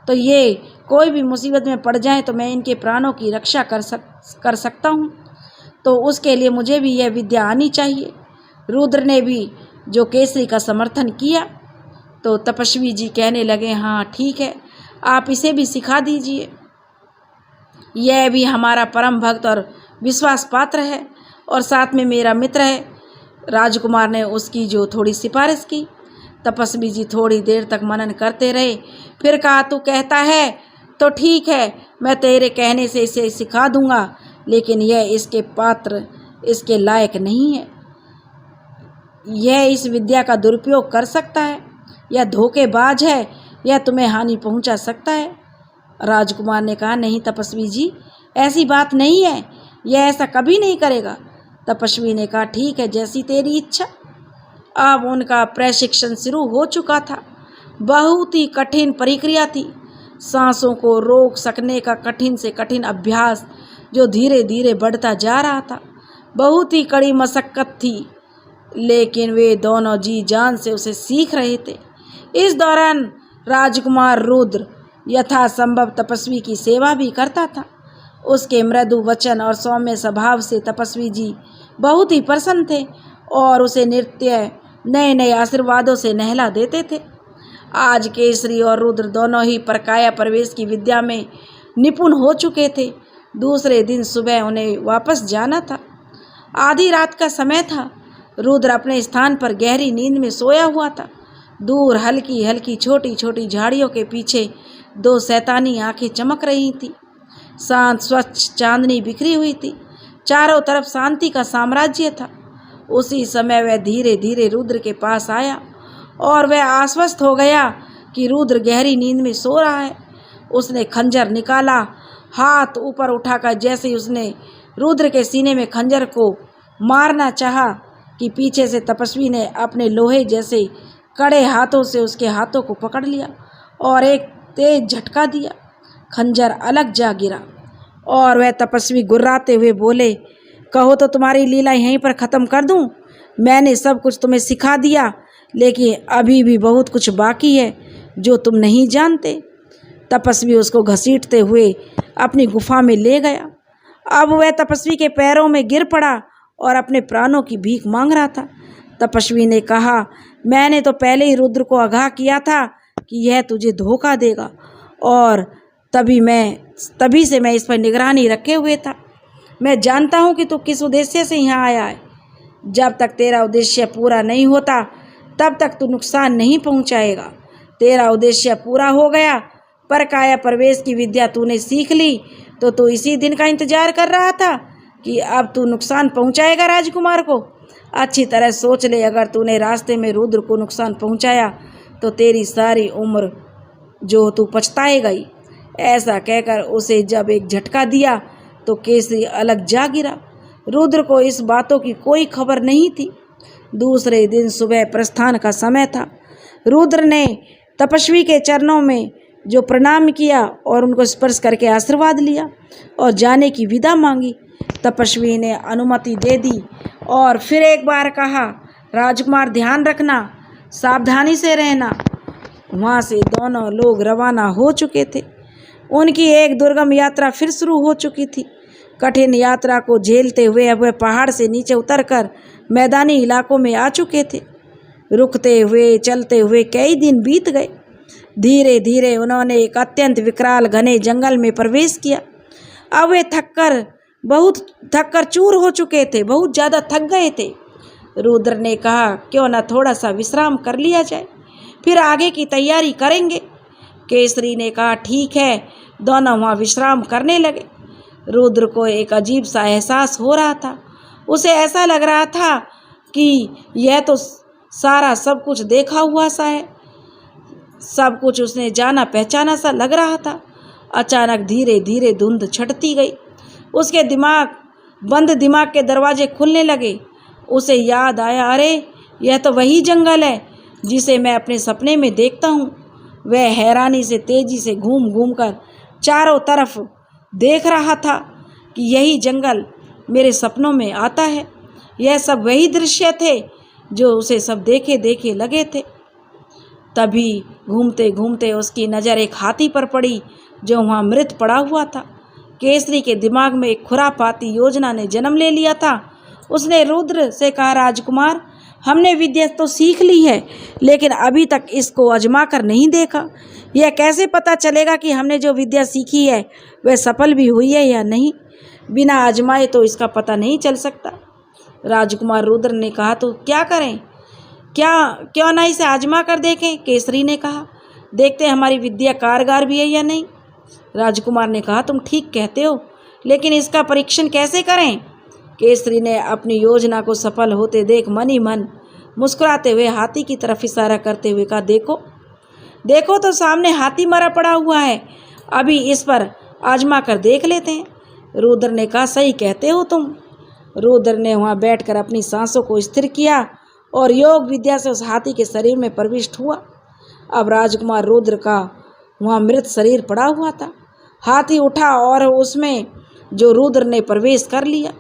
A: तो ये कोई भी मुसीबत में पड़ जाए तो मैं इनके प्राणों की रक्षा कर सकता हूँ, तो उसके लिए मुझे भी यह विद्या आनी चाहिए। रुद्र ने भी जो केसरी का समर्थन किया। तो तपस्वी जी कहने लगे, हाँ ठीक है, आप इसे भी सिखा दीजिए, यह भी हमारा परम भक्त और विश्वास पात्र है और साथ में मेरा मित्र है। राजकुमार ने उसकी जो थोड़ी सिफारिश की। तपस्वी जी थोड़ी देर तक मनन करते रहे, फिर कहा, तू कहता है तो ठीक है, मैं तेरे कहने से इसे सिखा दूंगा, लेकिन यह इसके पात्र, इसके लायक नहीं है। यह इस विद्या का दुरुपयोग कर सकता है, यह धोखेबाज है, यह तुम्हें हानि पहुंचा सकता है। राजकुमार ने कहा, नहीं तपस्वी जी, ऐसी बात नहीं है, यह ऐसा कभी नहीं करेगा। तपस्वी ने कहा, ठीक है, जैसी तेरी इच्छा। अब उनका प्रशिक्षण शुरू हो चुका था। बहुत ही कठिन प्रक्रिया थी। सांसों को रोक सकने का कठिन से कठिन अभ्यास जो धीरे धीरे बढ़ता जा रहा था। बहुत ही कड़ी मशक्कत थी, लेकिन वे दोनों जी जान से उसे सीख रहे थे। इस दौरान राजकुमार रुद्र यथासंभव तपस्वी की सेवा भी करता था। उसके मृदु वचन और सौम्य स्वभाव से तपस्वी जी बहुत ही प्रसन्न थे और उसे नित्य नए नए आशीर्वादों से नहला देते थे। आज केसरी और रुद्र दोनों ही परकाया प्रवेश की विद्या में निपुण हो चुके थे। दूसरे दिन सुबह उन्हें वापस जाना था। आधी रात का समय था। रुद्र अपने स्थान पर गहरी नींद में सोया हुआ था। दूर हल्की हल्की छोटी छोटी झाड़ियों के पीछे दो शैतानी आंखें चमक रही थीं। शांत स्वच्छ चांदनी बिखरी हुई थी। चारों तरफ शांति का साम्राज्य था। उसी समय वह धीरे धीरे रुद्र के पास आया और वह आश्वस्त हो गया कि रुद्र गहरी नींद में सो रहा है। उसने खंजर निकाला, हाथ ऊपर उठाकर जैसे ही उसने रुद्र के सीने में खंजर को मारना चाहा कि पीछे से तपस्वी ने अपने लोहे जैसे कड़े हाथों से उसके हाथों को पकड़ लिया और एक तेज झटका दिया। खंजर अलग जा गिरा और वह तपस्वी गुर्राते हुए बोले, कहो तो तुम्हारी लीला यहीं पर ख़त्म कर दूं? मैंने सब कुछ तुम्हें सिखा दिया, लेकिन अभी भी बहुत कुछ बाकी है जो तुम नहीं जानते। तपस्वी उसको घसीटते हुए अपनी गुफा में ले गया। अब वह तपस्वी के पैरों में गिर पड़ा और अपने प्राणों की भीख मांग रहा था। तपस्वी ने कहा, मैंने तो पहले ही रुद्र को आगाह किया था कि यह तुझे धोखा देगा और तभी से मैं इस पर निगरानी रखे हुए था। मैं जानता हूँ कि तू किस उद्देश्य से यहाँ आया है। जब तक तेरा उद्देश्य पूरा नहीं होता तब तक तू नुकसान नहीं पहुँचाएगा। तेरा उद्देश्य पूरा हो गया, परकाया प्रवेश की विद्या तूने सीख ली, तो तू इसी दिन का इंतजार कर रहा था कि अब तू नुकसान पहुँचाएगा राजकुमार को। अच्छी तरह सोच ले, अगर तूने रास्ते में रुद्र को नुकसान पहुँचाया तो तेरी सारी उम्र जो तू पछताएगा ही। ऐसा कहकर उसे जब एक झटका दिया तो केसरी अलग जा गिरा। रुद्र को इस बातों की कोई खबर नहीं थी। दूसरे दिन सुबह प्रस्थान का समय था। रुद्र ने तपस्वी के चरणों में जो प्रणाम किया और उनको स्पर्श करके आशीर्वाद लिया और जाने की विदा मांगी। तपस्वी ने अनुमति दे दी और फिर एक बार कहा, राजकुमार ध्यान रखना, सावधानी से रहना। वहाँ से दोनों लोग रवाना हो चुके थे। उनकी एक दुर्गम यात्रा फिर शुरू हो चुकी थी। कठिन यात्रा को झेलते हुए अब वह पहाड़ से नीचे उतरकर मैदानी इलाकों में आ चुके थे। रुकते हुए चलते हुए कई दिन बीत गए। धीरे धीरे उन्होंने एक अत्यंत विकराल घने जंगल में प्रवेश किया। अब वे बहुत थककर चूर हो चुके थे, बहुत ज़्यादा थक गए थे। रुद्र ने कहा, क्यों न थोड़ा सा विश्राम कर लिया जाए, फिर आगे की तैयारी करेंगे। केसरी ने कहा, ठीक है। दोनों वहाँ विश्राम करने लगे। रुद्र को एक अजीब सा एहसास हो रहा था। उसे ऐसा लग रहा था कि यह तो सारा सब कुछ देखा हुआ सा है, सब कुछ उसने जाना पहचाना सा लग रहा था। अचानक धीरे धीरे धुंध छटती गई। उसके बंद दिमाग के दरवाजे खुलने लगे। उसे याद आया, अरे यह तो वही जंगल है जिसे मैं अपने सपने में देखता हूँ। वह हैरानी से तेजी से घूम घूम कर चारों तरफ देख रहा था कि यही जंगल मेरे सपनों में आता है। यह सब वही दृश्य थे जो उसे सब देखे देखे लगे थे। तभी घूमते घूमते उसकी नज़र एक हाथी पर पड़ी जो वहाँ मृत पड़ा हुआ था। केसरी के दिमाग में एक खुरापाती योजना ने जन्म ले लिया था। उसने रुद्र से कहा, राजकुमार, हमने विद्या तो सीख ली है, लेकिन अभी तक इसको आजमा कर नहीं देखा। यह कैसे पता चलेगा कि हमने जो विद्या सीखी है वह सफल भी हुई है या नहीं? बिना आजमाए तो इसका पता नहीं चल सकता। राजकुमार रुद्र ने कहा, तो क्या करें? क्यों ना इसे आजमा कर देखें? केसरी ने कहा, देखते हमारी विद्या कारगर भी है या नहीं। राजकुमार ने कहा, तुम ठीक कहते हो, लेकिन इसका परीक्षण कैसे करें? केसरी ने अपनी योजना को सफल होते देख मन ही मन मुस्कुराते हुए हाथी की तरफ इशारा करते हुए कहा, देखो देखो तो सामने हाथी मरा पड़ा हुआ है, अभी इस पर आजमा कर देख लेते हैं। रुद्र ने कहा, सही कहते हो तुम। रुद्र ने वहाँ बैठकर अपनी सांसों को स्थिर किया और योग विद्या से उस हाथी के शरीर में प्रविष्ट हुआ। अब राजकुमार रुद्र का वहाँ मृत शरीर पड़ा हुआ था। हाथी उठा और उसमें जो रुद्र ने प्रवेश कर लिया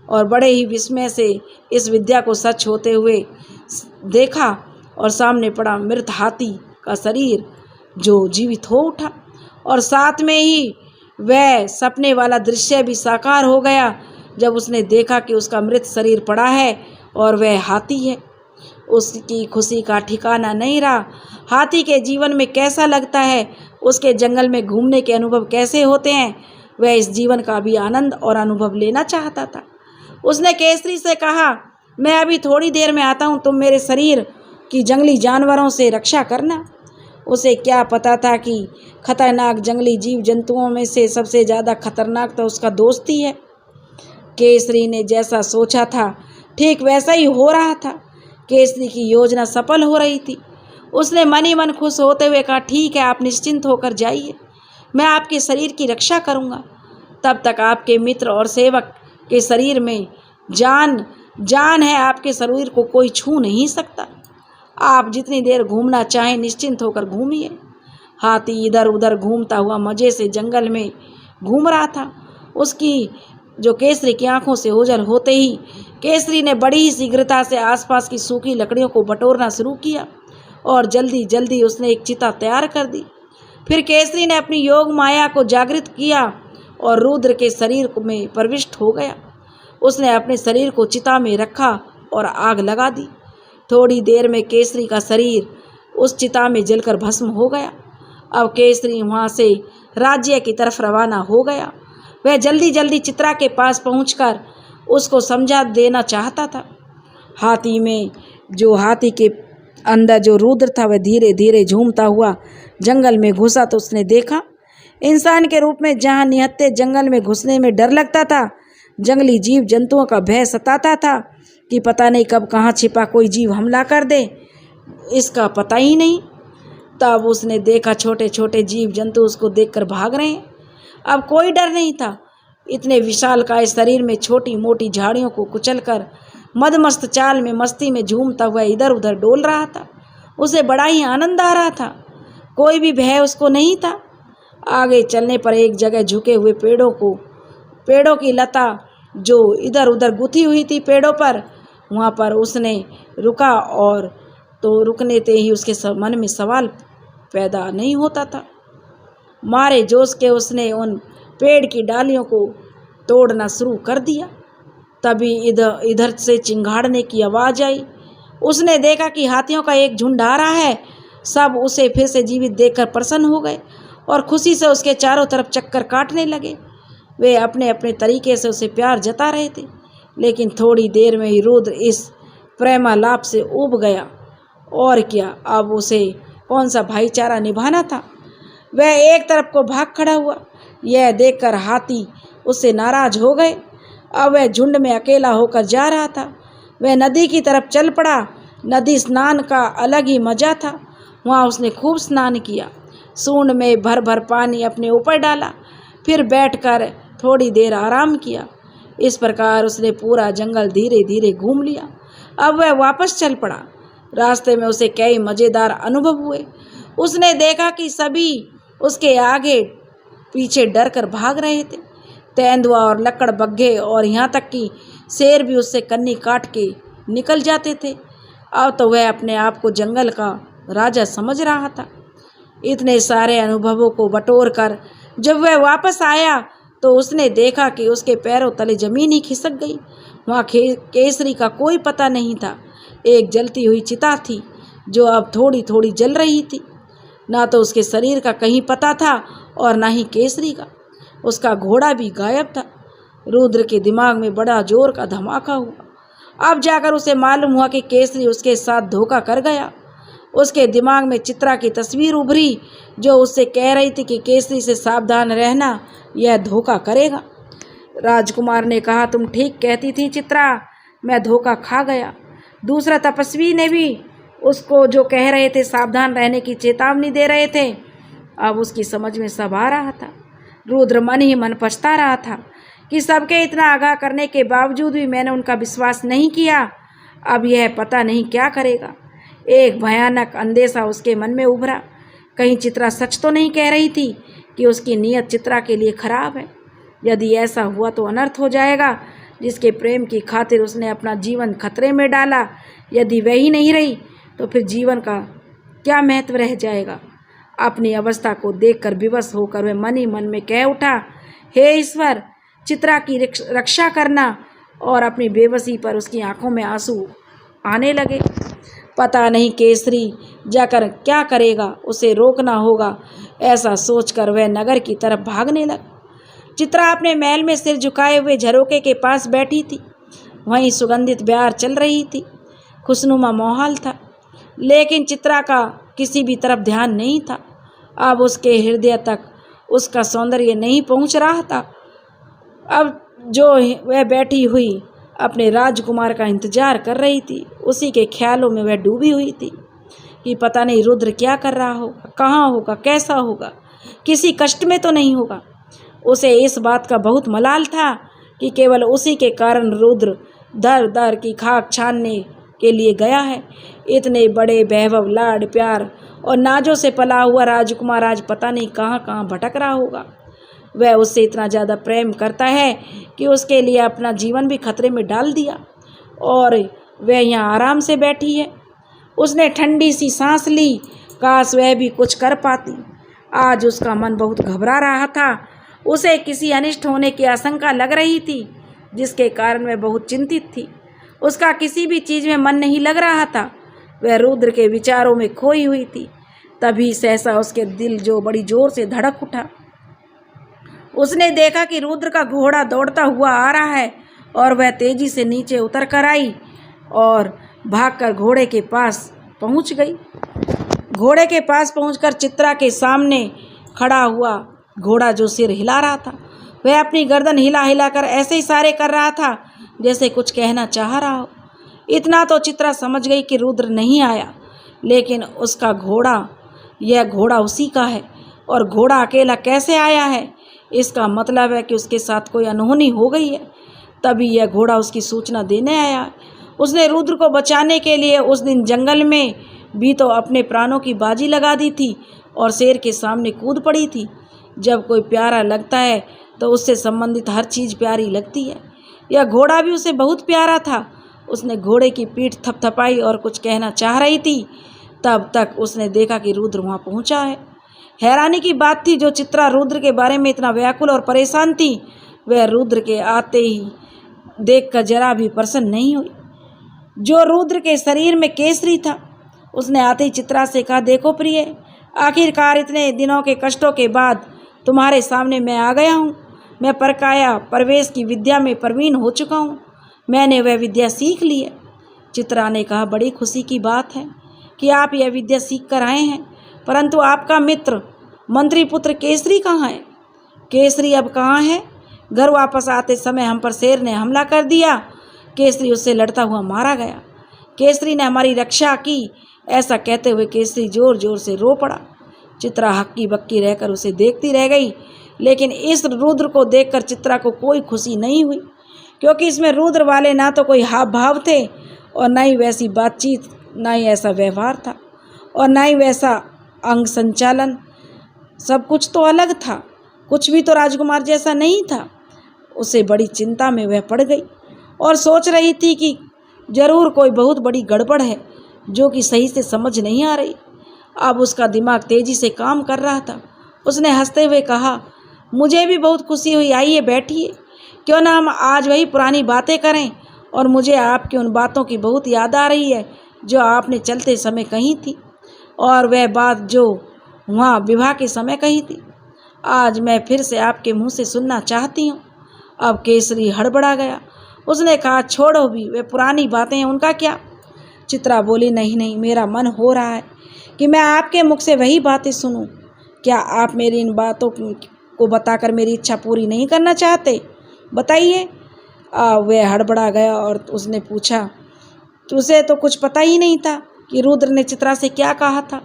A: और बड़े ही विस्मय से इस विद्या को सच होते हुए देखा और सामने पड़ा मृत हाथी का शरीर जो जीवित हो उठा और साथ में ही वह सपने वाला दृश्य भी साकार हो गया जब उसने देखा कि उसका मृत शरीर पड़ा है और वह हाथी है। उसकी खुशी का ठिकाना नहीं रहा। हाथी के जीवन में कैसा लगता है, उसके जंगल में घूमने के अनुभव कैसे होते हैं, वह इस जीवन का भी आनंद और अनुभव लेना चाहता था। उसने केसरी से कहा, मैं अभी थोड़ी देर में आता हूँ, तुम मेरे शरीर की जंगली जानवरों से रक्षा करना। उसे क्या पता था कि खतरनाक जंगली जीव जंतुओं में से सबसे ज़्यादा खतरनाक तो उसका दोस्त ही है। केसरी ने जैसा सोचा था ठीक वैसा ही हो रहा था। केसरी की योजना सफल हो रही थी। उसने मन ही मन खुश होते हुए कहा, ठीक है, आप निश्चिंत होकर जाइए, मैं आपके शरीर की रक्षा करूँगा। तब तक आपके मित्र और सेवक के शरीर में जान है, आपके शरीर को कोई छू नहीं सकता। आप जितनी देर घूमना चाहें निश्चिंत होकर घूमिए। हाथी इधर उधर घूमता हुआ मज़े से जंगल में घूम रहा था। उसकी जो केसरी की आंखों से ओझल होते ही केसरी ने बड़ी ही शीघ्रता से आसपास की सूखी लकड़ियों को बटोरना शुरू किया और जल्दी जल्दी उसने एक चिता तैयार कर दी। फिर केसरी ने अपनी योग माया को जागृत किया और रुद्र के शरीर में प्रविष्ट हो गया। उसने अपने शरीर को चिता में रखा और आग लगा दी। थोड़ी देर में केसरी का शरीर उस चिता में जलकर भस्म हो गया। अब केसरी वहाँ से राज्य की तरफ रवाना हो गया। वह जल्दी जल्दी चित्रा के पास पहुंचकर उसको समझा देना चाहता था। हाथी के अंदर जो रुद्र था वह धीरे धीरे झूमता हुआ जंगल में घुसा तो उसने देखा, इंसान के रूप में जहाँ निहत्थे जंगल में घुसने में डर लगता था, जंगली जीव जंतुओं का भय सताता था कि पता नहीं कब कहाँ छिपा कोई जीव हमला कर दे, इसका पता ही नहीं। तब उसने देखा छोटे छोटे जीव जंतु उसको देखकर भाग रहे हैं। अब कोई डर नहीं था। इतने विशालकाय शरीर में छोटी मोटी झाड़ियों को कुचलकर मदमस्त चाल में मस्ती में झूमता हुआ इधर उधर डोल रहा था। उसे बड़ा ही आनंद आ रहा था, कोई भी भय उसको नहीं था। आगे चलने पर एक जगह झुके हुए पेड़ों की लता जो इधर उधर गुथी हुई थी पेड़ों पर, वहाँ पर उसने रुका और तो रुकने ते ही उसके मन में सवाल पैदा नहीं होता था। मारे जोश के उसने उन पेड़ की डालियों को तोड़ना शुरू कर दिया। तभी इधर से चिंगाड़ने की आवाज़ आई। उसने देखा कि हाथियों का एक झुंड आ रहा है। सब उसे फिर से जीवित देखकर प्रसन्न हो गए और खुशी से उसके चारों तरफ चक्कर काटने लगे। वे अपने अपने तरीके से उसे प्यार जता रहे थे, लेकिन थोड़ी देर में ही रुद्र इस प्रेमालाप से ऊब गया। और क्या, अब उसे कौन सा भाईचारा निभाना था। वह एक तरफ को भाग खड़ा हुआ। यह देखकर हाथी उससे नाराज हो गए। अब वह झुंड में अकेला होकर जा रहा था। वह नदी की तरफ चल पड़ा। नदी स्नान का अलग ही मज़ा था। वहाँ उसने खूब स्नान किया, सूंड में भर भर पानी अपने ऊपर डाला, फिर बैठकर थोड़ी देर आराम किया। इस प्रकार उसने पूरा जंगल धीरे धीरे घूम लिया। अब वह वापस चल पड़ा। रास्ते में उसे कई मज़ेदार अनुभव हुए। उसने देखा कि सभी उसके आगे पीछे डर कर भाग रहे थे। तेंदुआ और लकड़ बग्घे और यहाँ तक कि शेर भी उससे कन्नी काट के निकल जाते थे। अब तो वह अपने आप को जंगल का राजा समझ रहा था। इतने सारे अनुभवों को बटोर कर जब वह वापस आया तो उसने देखा कि उसके पैरों तले जमीन ही खिसक गई। वहाँ केसरी का कोई पता नहीं था। एक जलती हुई चिता थी जो अब थोड़ी थोड़ी जल रही थी। ना तो उसके शरीर का कहीं पता था और ना ही केसरी का। उसका घोड़ा भी गायब था। रुद्र के दिमाग में बड़ा जोर का धमाका हुआ। अब जाकर उसे मालूम हुआ कि केसरी उसके साथ धोखा कर गया। उसके दिमाग में चित्रा की तस्वीर उभरी जो उससे कह रही थी कि केसरी से सावधान रहना, यह धोखा करेगा। राजकुमार ने कहा, तुम ठीक कहती थी चित्रा, मैं धोखा खा गया। दूसरा तपस्वी ने भी उसको जो कह रहे थे सावधान रहने की चेतावनी दे रहे थे, अब उसकी समझ में सब आ रहा था। रुद्र मन ही मन पछता रहा था कि सबके इतना आगाह करने के बावजूद भी मैंने उनका विश्वास नहीं किया। अब यह पता नहीं क्या करेगा। एक भयानक अंदेशा उसके मन में उभरा। कहीं चित्रा सच तो नहीं कह रही थी कि उसकी नीयत चित्रा के लिए खराब है। यदि ऐसा हुआ तो अनर्थ हो जाएगा। जिसके प्रेम की खातिर उसने अपना जीवन खतरे में डाला, यदि वही नहीं रही तो फिर जीवन का क्या महत्व रह जाएगा। अपनी अवस्था को देखकर विवश होकर वह मन ही मन में कह उठा, हे ईश्वर, चित्रा की रक्षा करना। और अपनी बेबसी पर उसकी आंखों में आंसू आने लगे। पता नहीं केसरी जाकर क्या करेगा, उसे रोकना होगा। ऐसा सोचकर वह नगर की तरफ भागने लगा। चित्रा अपने महल में सिर झुकाए हुए झरोके के पास बैठी थी। वहीं सुगंधित ब्यार चल रही थी। खुशनुमा माहौल था, लेकिन चित्रा का किसी भी तरफ ध्यान नहीं था। अब उसके हृदय तक उसका सौंदर्य नहीं पहुंच रहा था। अब जो वह बैठी हुई अपने राजकुमार का इंतजार कर रही थी, उसी के ख्यालों में वह डूबी हुई थी कि पता नहीं रुद्र क्या कर रहा होगा, कहाँ होगा, कैसा होगा, किसी कष्ट में तो नहीं होगा। उसे इस बात का बहुत मलाल था कि केवल उसी के कारण रुद्र दर दर की खाक छानने के लिए गया है। इतने बड़े वैभव, लाड, प्यार और नाजों से पला हुआ राजकुमार आज पता नहीं कहाँ कहाँ भटक रहा होगा। वह उससे इतना ज़्यादा प्रेम करता है कि उसके लिए अपना जीवन भी खतरे में डाल दिया, और वह यहाँ आराम से बैठी है। उसने ठंडी सी सांस ली। काश वह भी कुछ कर पाती। आज उसका मन बहुत घबरा रहा था। उसे किसी अनिष्ट होने की आशंका लग रही थी, जिसके कारण वह बहुत चिंतित थी। उसका किसी भी चीज़ में मन नहीं लग रहा था। वह रुद्र के विचारों में खोई हुई थी। तभी सहसा उसके दिल जो बड़ी जोर से धड़क उठा। उसने देखा कि रुद्र का घोड़ा दौड़ता हुआ आ रहा है और वह तेजी से नीचे उतर कर आई और भागकर घोड़े के पास पहुंच गई। घोड़े के पास पहुंचकर चित्रा के सामने खड़ा हुआ घोड़ा जो सिर हिला रहा था, वह अपनी गर्दन हिला हिलाकर ऐसे इशारे कर रहा था जैसे कुछ कहना चाह रहा हो। इतना तो चित्रा समझ गई कि रुद्र नहीं आया, लेकिन उसका घोड़ा, यह घोड़ा उसी का है। और घोड़ा अकेला कैसे आया है, इसका मतलब है कि उसके साथ कोई अनहोनी हो गई है। तभी यह घोड़ा उसकी सूचना देने आया। उसने रुद्र को बचाने के लिए उस दिन जंगल में भी तो अपने प्राणों की बाजी लगा दी थी और शेर के सामने कूद पड़ी थी। जब कोई प्यारा लगता है तो उससे संबंधित हर चीज़ प्यारी लगती है। यह घोड़ा भी उसे बहुत प्यारा था। उसने घोड़े की पीठ थपथपाई और कुछ कहना चाह रही थी। तब तक उसने देखा कि रुद्र वहाँ पहुँचा है। हैरानी की बात थी, जो चित्रा रुद्र के बारे में इतना व्याकुल और परेशान थी, वह रुद्र के आते ही देखकर जरा भी प्रसन्न नहीं हुई। जो रुद्र के शरीर में केसरी था, उसने आते ही चित्रा से कहा, देखो प्रिय, आखिरकार इतने दिनों के कष्टों के बाद तुम्हारे सामने मैं आ गया हूँ। मैं परकाया प्रवेश की विद्या में प्रवीण हो चुका हूँ। मैंने वह विद्या सीख ली है। चित्रा ने कहा, बड़ी खुशी की बात है कि आप यह विद्या सीख कर आए हैं, परंतु आपका मित्र मंत्री पुत्र केसरी कहाँ है? केसरी अब कहाँ है? घर वापस आते समय हम पर शेर ने हमला कर दिया। केसरी उससे लड़ता हुआ मारा गया। केसरी ने हमारी रक्षा की। ऐसा कहते हुए केसरी जोर जोर से रो पड़ा। चित्रा हक्की बक्की रहकर उसे देखती रह गई, लेकिन इस रुद्र को देखकर चित्रा को कोई खुशी नहीं हुई, क्योंकि इसमें रुद्र वाले ना तो कोई हाव भाव थे और ना ही वैसी बातचीत, ना ही ऐसा व्यवहार था और ना ही वैसा अंग संचालन। सब कुछ तो अलग था, कुछ भी तो राजकुमार जैसा नहीं था। उसे बड़ी चिंता में वह पड़ गई और सोच रही थी कि जरूर कोई बहुत बड़ी गड़बड़ है जो कि सही से समझ नहीं आ रही। अब उसका दिमाग तेजी से काम कर रहा था। उसने हंसते हुए कहा, मुझे भी बहुत खुशी हुई, आइए बैठिए, क्यों ना हम आज वही पुरानी बातें करें और मुझे आपकी उन बातों की बहुत याद आ रही है जो आपने चलते समय कही थी, और वह बात जो वहाँ विवाह के समय कही थी, आज मैं फिर से आपके मुंह से सुनना चाहती हूँ। अब केसरी हड़बड़ा गया। उसने कहा, छोड़ो भी, वे पुरानी बातें हैं, उनका क्या। चित्रा बोली, नहीं नहीं, मेरा मन हो रहा है कि मैं आपके मुख से वही बातें सुनूं। क्या आप मेरी इन बातों को बताकर मेरी इच्छा पूरी नहीं करना चाहते? बताइए। वह हड़बड़ा गया और उसने पूछा, तुझे तो कुछ पता ही नहीं था कि रुद्र ने चित्रा से क्या कहा था।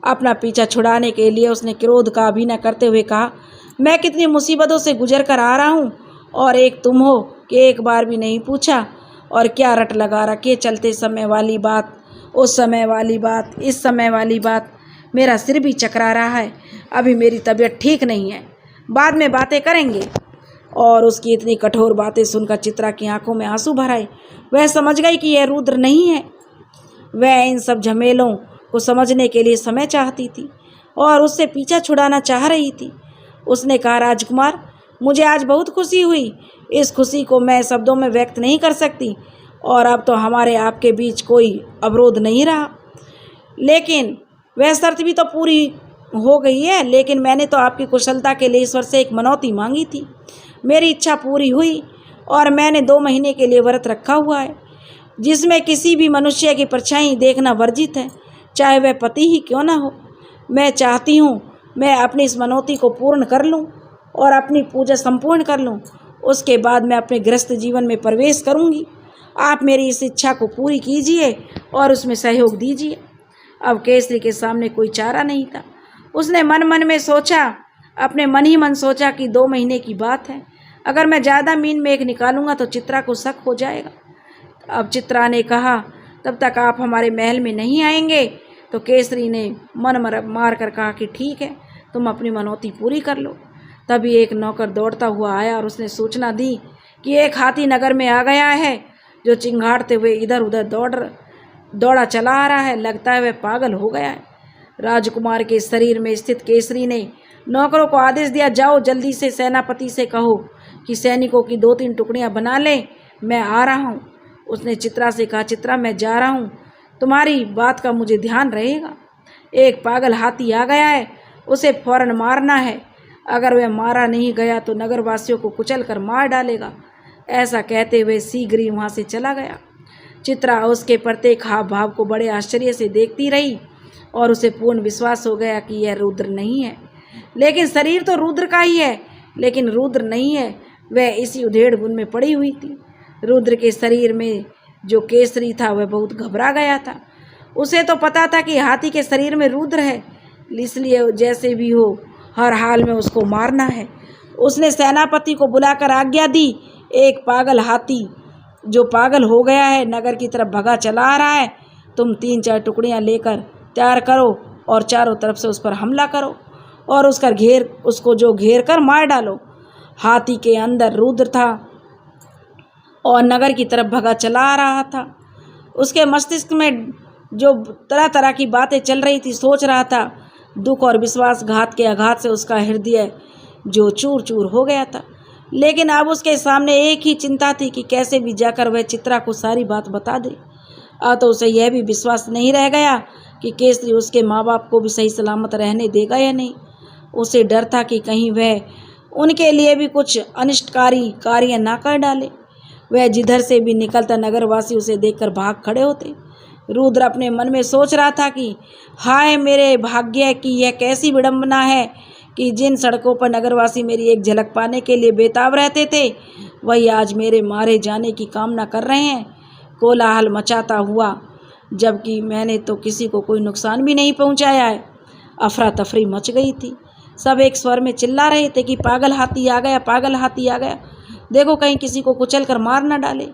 A: अपना पीछा छुड़ाने के लिए उसने क्रोध का अभिनय करते हुए कहा, मैं कितनी मुसीबतों से गुजर कर आ रहा हूँ और एक तुम हो कि एक बार भी नहीं पूछा। और क्या रट लगा रखे, चलते समय वाली बात, उस समय वाली बात, इस समय वाली बात। मेरा सिर भी चकरा रहा है, अभी मेरी तबीयत ठीक नहीं है, बाद में बातें करेंगे। और उसकी इतनी कठोर बातें सुनकर चित्रा की आंखों में आंसू भर आए। वह समझ गई कि यह रुद्र नहीं है। वह इन सब झमेलों को समझने के लिए समय चाहती थी और उससे पीछा छुड़ाना चाह रही थी। उसने कहा, राजकुमार, मुझे आज बहुत खुशी हुई। इस खुशी को मैं शब्दों में व्यक्त नहीं कर सकती, और अब तो हमारे आपके बीच कोई अवरोध नहीं रहा। लेकिन वह शर्त भी तो पूरी हो गई है। लेकिन मैंने तो आपकी कुशलता के लिए ईश्वर से एक मनौती मांगी थी। मेरी इच्छा पूरी हुई और मैंने 2 महीने के लिए व्रत रखा हुआ है, जिसमें किसी भी मनुष्य की परछाई देखना वर्जित है, चाहे वह पति ही क्यों ना हो। मैं चाहती हूँ मैं अपनी इस मनौती को पूर्ण कर लूँ और अपनी पूजा संपूर्ण कर लूँ। उसके बाद मैं अपने गृहस्थ जीवन में प्रवेश करूँगी। आप मेरी इस इच्छा को पूरी कीजिए और उसमें सहयोग दीजिए। अब केसरी के सामने कोई चारा नहीं था। उसने मन मन में सोचा, अपने मन ही मन सोचा कि 2 महीने की बात है, अगर मैं ज़्यादा मीन में एक निकालूंगा तो चित्रा को शक हो जाएगा। अब चित्रा ने कहा, तब तक आप हमारे महल में नहीं आएंगे। तो केसरी ने मन मार कर कहा कि ठीक है, तुम अपनी मनौती पूरी कर लो। तभी एक नौकर दौड़ता हुआ आया और उसने सूचना दी कि एक हाथी नगर में आ गया है, जो चिंगाड़ते हुए इधर उधर दौड़ा चला आ रहा है। लगता है वह पागल हो गया है। राजकुमार के शरीर में स्थित केसरी ने नौकरों को आदेश दिया, जाओ जल्दी से सेनापति से कहो कि सैनिकों की 2-3 टुकड़ियां बना ले, मैं आ रहा हूँ। उसने चित्रा से कहा, चित्रा, मैं जा रहा हूँ, तुम्हारी बात का मुझे ध्यान रहेगा। एक पागल हाथी आ गया है, उसे फौरन मारना है। अगर वह मारा नहीं गया तो नगरवासियों को कुचल कर मार डालेगा। ऐसा कहते हुए शीघ्र ही वहाँ से चला गया। चित्रा उसके प्रत्येक हाव भाव को बड़े आश्चर्य से देखती रही और उसे पूर्ण विश्वास हो गया कि यह रुद्र नहीं है। लेकिन शरीर तो रुद्र का ही है, लेकिन रुद्र नहीं है। वह इसी उधेड़ बुन में पड़ी हुई थी। रुद्र के शरीर में जो केसरी था वह बहुत घबरा गया था। उसे तो पता था कि हाथी के शरीर में रुद्र है, इसलिए जैसे भी हो हर हाल में उसको मारना है। उसने सेनापति को बुलाकर आज्ञा दी, एक पागल हाथी जो पागल हो गया है नगर की तरफ भगा चला आ रहा है, तुम 3-4 टुकड़ियां लेकर तैयार करो और चारों तरफ से उस पर हमला करो और उसको जो घेर कर मार डालो। हाथी के अंदर रुद्र था और नगर की तरफ भगा चला आ रहा था। उसके मस्तिष्क में जो तरह तरह की बातें चल रही थी, सोच रहा था। दुख और विश्वासघात के आघात से उसका हृदय जो चूर चूर हो गया था। लेकिन अब उसके सामने एक ही चिंता थी कि कैसे भी जाकर वह चित्रा को सारी बात बता दे। तो उसे यह भी विश्वास नहीं रह गया कि केसरी उसके माँ बाप को भी सही सलामत रहने देगा या नहीं। उसे डर था कि कहीं वह उनके लिए भी कुछ अनिष्टकारी कार्य ना कर डाले। वह जिधर से भी निकलता नगरवासी उसे देखकर भाग खड़े होते। रुद्र अपने मन में सोच रहा था कि हाय मेरे भाग्य की यह कैसी विडंबना है कि जिन सड़कों पर नगरवासी मेरी एक झलक पाने के लिए बेताब रहते थे, वही आज मेरे मारे जाने की कामना कर रहे हैं, कोलाहल मचाता हुआ, जबकि मैंने तो किसी को कोई नुकसान भी नहीं पहुंचाया है। अफरा तफरी मच गई थी। सब एक स्वर में चिल्ला रहे थे कि पागल हाथी आ गया, पागल हाथी आ गया, देखो कहीं किसी को कुचल कर मार न डाले।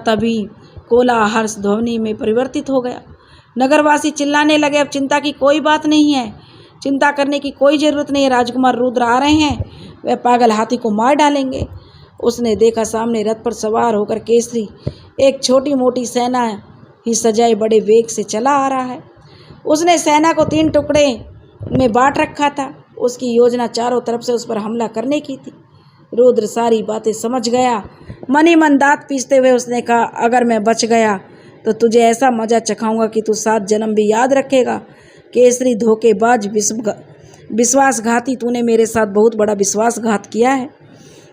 A: तभी कोलाहल ध्वनि में परिवर्तित हो गया। नगरवासी चिल्लाने लगे, अब चिंता की कोई बात नहीं है, चिंता करने की कोई ज़रूरत नहीं है, राजकुमार रुद्र आ रहे हैं, वह पागल हाथी को मार डालेंगे। उसने देखा सामने रथ पर सवार होकर केसरी एक छोटी मोटी सेना ही सजाए बड़े वेग से चला आ रहा है। उसने सेना को 3 टुकड़े में बांट रखा था। उसकी योजना चारों तरफ से उस पर हमला करने की थी। रुद्र सारी बातें समझ गया मन ही मन दांत पीसते हुए उसने कहा, अगर मैं बच गया तो तुझे ऐसा मजा चखाऊंगा कि तू 7 जन्म भी याद रखेगा। केसरी, धोखेबाज, विश्वासघाती, तूने मेरे साथ बहुत बड़ा विश्वासघात किया है।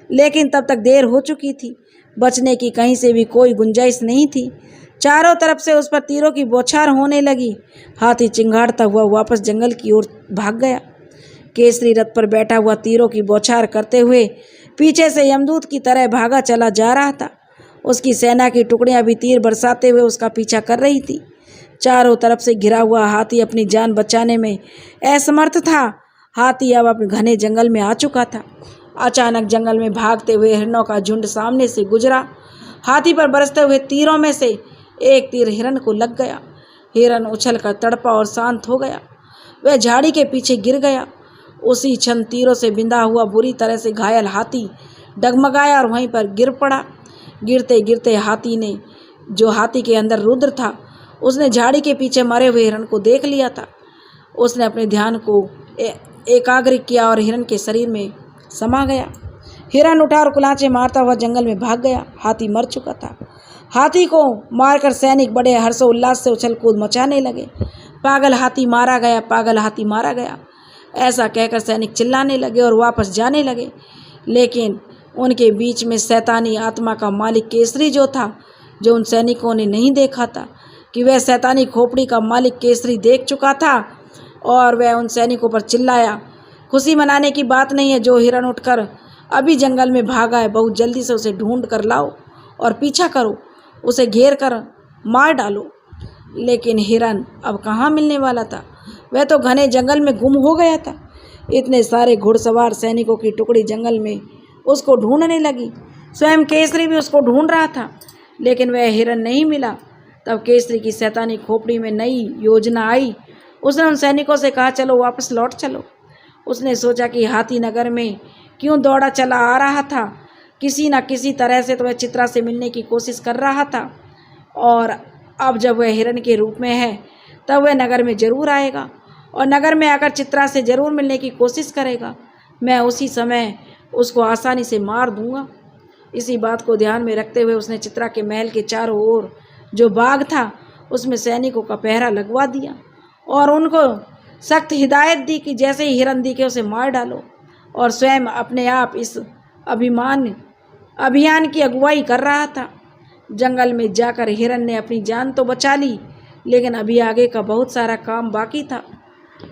A: लेकिन तब तक देर हो चुकी थी। बचने की कहीं से भी कोई गुंजाइश नहीं थी। चारों तरफ से उस पर तीरों की बौछार होने लगी। हाथी चिंगाड़ता हुआ वापस जंगल की ओर भाग गया। केसरी रथ पर बैठा हुआ तीरों की बौछार करते हुए पीछे से यमदूत की तरह भागा चला जा रहा था। उसकी सेना की टुकड़ियां भी तीर बरसाते हुए उसका पीछा कर रही थी। चारों तरफ से घिरा हुआ हाथी अपनी जान बचाने में असमर्थ था। हाथी अब अपने घने जंगल में आ चुका था। अचानक जंगल में भागते हुए हिरणों का झुंड सामने से गुजरा। हाथी पर बरसते हुए तीरों में से एक तीर हिरण को लग गया। हिरण उछलकर तड़पा और शांत हो गया। वह झाड़ी के पीछे गिर गया। उसी क्षण तीरों से बिंधा हुआ बुरी तरह से घायल हाथी डगमगाया और वहीं पर गिर पड़ा। गिरते गिरते हाथी ने, जो हाथी के अंदर रुद्र था, उसने झाड़ी के पीछे मरे हुए हिरण को देख लिया था। उसने अपने ध्यान को एकाग्र किया और हिरण के शरीर में समा गया। हिरण उठा और कुलांचे मारता हुआ जंगल में भाग गया। हाथी मर चुका था। हाथी को मारकर सैनिक बड़े हर्षोल्लास से उछल कूद मचाने लगे। पागल हाथी मारा गया, पागल हाथी मारा गया, ऐसा कहकर सैनिक चिल्लाने लगे और वापस जाने लगे। लेकिन उनके बीच में शैतानी आत्मा का मालिक केसरी जो था, जो उन सैनिकों ने नहीं देखा था कि वह शैतानी खोपड़ी का मालिक केसरी देख चुका था, और वह उन सैनिकों पर चिल्लाया, खुशी मनाने की बात नहीं है, जो हिरण उठकर अभी जंगल में भागा है, बहुत जल्दी से उसे ढूंढ कर लाओ और पीछा करो, उसे घेर कर मार डालो। लेकिन हिरण अब कहाँ मिलने वाला था? वह तो घने जंगल में गुम हो गया था। इतने सारे घुड़सवार सैनिकों की टुकड़ी जंगल में उसको ढूंढने लगी। स्वयं केसरी भी उसको ढूंढ रहा था, लेकिन वह हिरण नहीं मिला। तब केसरी की शैतानी खोपड़ी में नई योजना आई। उसने उन सैनिकों से कहा, चलो वापस लौट चलो। उसने सोचा कि हाथी नगर में क्यों दौड़ा चला आ रहा था, किसी न किसी तरह से तो वह चित्रा से मिलने की कोशिश कर रहा था, और अब जब वह हिरण के रूप में है तब वह नगर में ज़रूर आएगा और नगर में आकर चित्रा से ज़रूर मिलने की कोशिश करेगा। मैं उसी समय उसको आसानी से मार दूंगा। इसी बात को ध्यान में रखते हुए उसने चित्रा के महल के चारों ओर जो बाग था उसमें सैनिकों का पहरा लगवा दिया और उनको सख्त हिदायत दी कि जैसे ही हिरण दिखे उसे मार डालो, और स्वयं अपने आप इस अभियान की अगुवाई कर रहा था। जंगल में जाकर हिरण ने अपनी जान तो बचा ली, लेकिन अभी आगे का बहुत सारा काम बाकी था।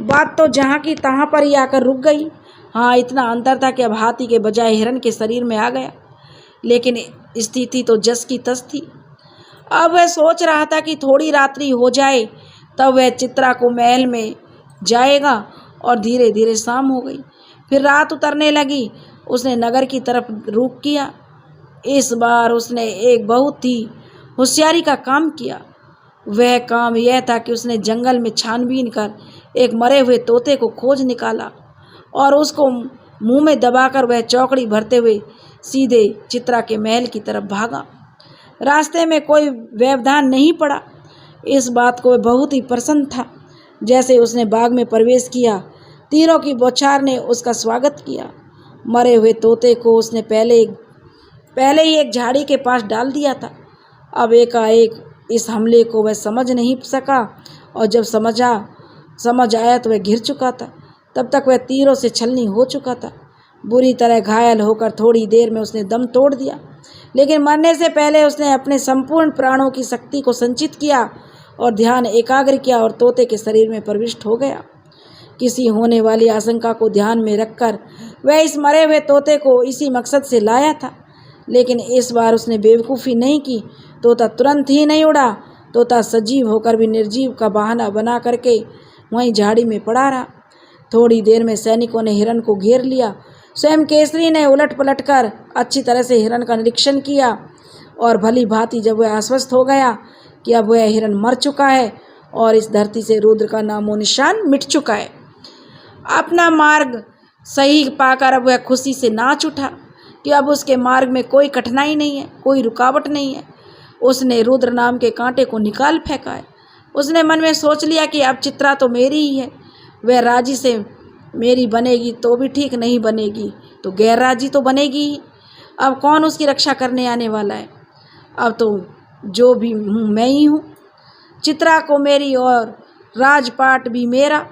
A: बात तो जहाँ की तहाँ पर ही आकर रुक गई। हाँ, इतना अंतर था कि अब हाथी के बजाय हिरण के शरीर में आ गया, लेकिन स्थिति तो जस की तस थी। अब वह सोच रहा था कि थोड़ी रात्रि हो जाए तब वह चित्रा को महल में जाएगा, और धीरे धीरे शाम हो गई। फिर रात उतरने लगी। उसने नगर की तरफ रुख किया। इस बार उसने एक बहुत ही होशियारी का काम किया। वह काम यह था कि उसने जंगल में छानबीन कर एक मरे हुए तोते को खोज निकाला और उसको मुंह में दबाकर वह चौकड़ी भरते हुए सीधे चित्रा के महल की तरफ भागा। रास्ते में कोई व्यवधान नहीं पड़ा। इस बात को वह बहुत ही प्रसन्न था। जैसे उसने बाग में प्रवेश किया, तीरों की बौछार ने उसका स्वागत किया। मरे हुए तोते को उसने पहले ही एक झाड़ी के पास डाल दिया था। अब एकाएक इस हमले को वह समझ नहीं सका, और जब समझ आया तो वह गिर चुका था। तब तक वह तीरों से छलनी हो चुका था। बुरी तरह घायल होकर थोड़ी देर में उसने दम तोड़ दिया, लेकिन मरने से पहले उसने अपने संपूर्ण प्राणों की शक्ति को संचित किया और ध्यान एकाग्र किया और तोते के शरीर में प्रविष्ट हो गया। किसी होने वाली आशंका को ध्यान में रखकर वह इस मरे हुए तोते को इसी मकसद से लाया था, लेकिन इस बार उसने बेवकूफ़ी नहीं की। तोता तुरंत ही नहीं उड़ा। तोता सजीव होकर भी निर्जीव का बहाना बना करके वहीं झाड़ी में पड़ा रहा। थोड़ी देर में सैनिकों ने हिरण को घेर लिया। स्वयं केसरी ने उलट पलट कर अच्छी तरह से हिरण का निरीक्षण किया, और भली भांति जब वह आश्वस्त हो गया कि अब वह हिरण मर चुका है और इस धरती से रुद्र का नामो निशान मिट चुका है, अपना मार्ग सही पाकर अब वह खुशी से नाच उठा कि अब उसके मार्ग में कोई कठिनाई नहीं है, कोई रुकावट नहीं है। उसने रुद्र नाम के कांटे को निकाल फेंका है। उसने मन में सोच लिया कि अब चित्रा तो मेरी ही है। वह राजी से मेरी बनेगी तो भी ठीक, नहीं बनेगी तो गैर राजी तो बनेगी ही। अब कौन उसकी रक्षा करने आने वाला है? अब तो जो भी हूँ मैं ही हूँ। चित्रा को मेरी और राजपाट भी मेरा।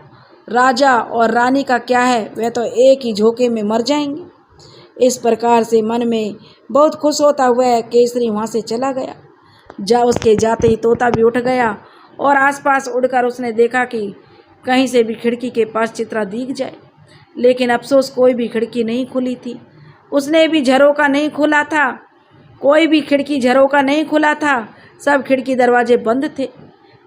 A: राजा और रानी का क्या है, वह तो एक ही झोंके में मर जाएंगे। इस प्रकार से मन में बहुत खुश होता हुआ केसरी वहाँ से चला गया। उसके जाते ही तोता भी उठ गया और आसपास उड़कर उसने देखा कि कहीं से भी खिड़की के पास चित्रा दिख जाए, लेकिन अफसोस कोई भी खिड़की नहीं खुली थी। उसने भी झरोका नहीं खुला था, कोई भी खिड़की झरोका नहीं खुला था, सब खिड़की दरवाजे बंद थे।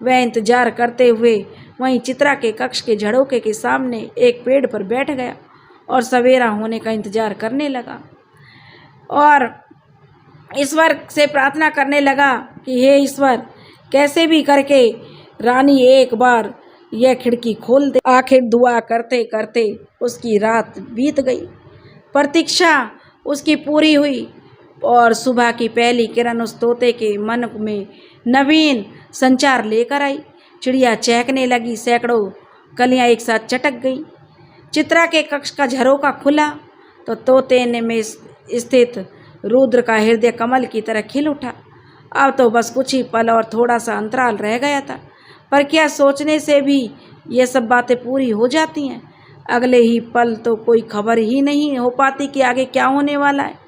A: वह इंतजार करते हुए वहीं चित्रा के कक्ष के झरोके के सामने एक पेड़ पर बैठ गया और सवेरा होने का इंतजार करने लगा और ईश्वर से प्रार्थना करने लगा कि हे ईश्वर, कैसे भी करके रानी एक बार यह खिड़की खोल दे। आखिर दुआ करते करते उसकी रात बीत गई। प्रतीक्षा उसकी पूरी हुई और सुबह की पहली किरण उस तोते के मन में नवीन संचार लेकर आई। चिड़िया चहकने लगी, सैकड़ों कलियां एक साथ चटक गई। चित्रा के कक्ष का झरोका खुला तो तोते ने में स्थित रुद्र का हृदय कमल की तरह खिल उठा। अब तो बस कुछ ही पल और थोड़ा सा अंतराल रह गया था, पर क्या सोचने से भी ये सब बातें पूरी हो जाती हैं। अगले ही पल तो कोई खबर ही नहीं हो पाती कि आगे क्या होने वाला है।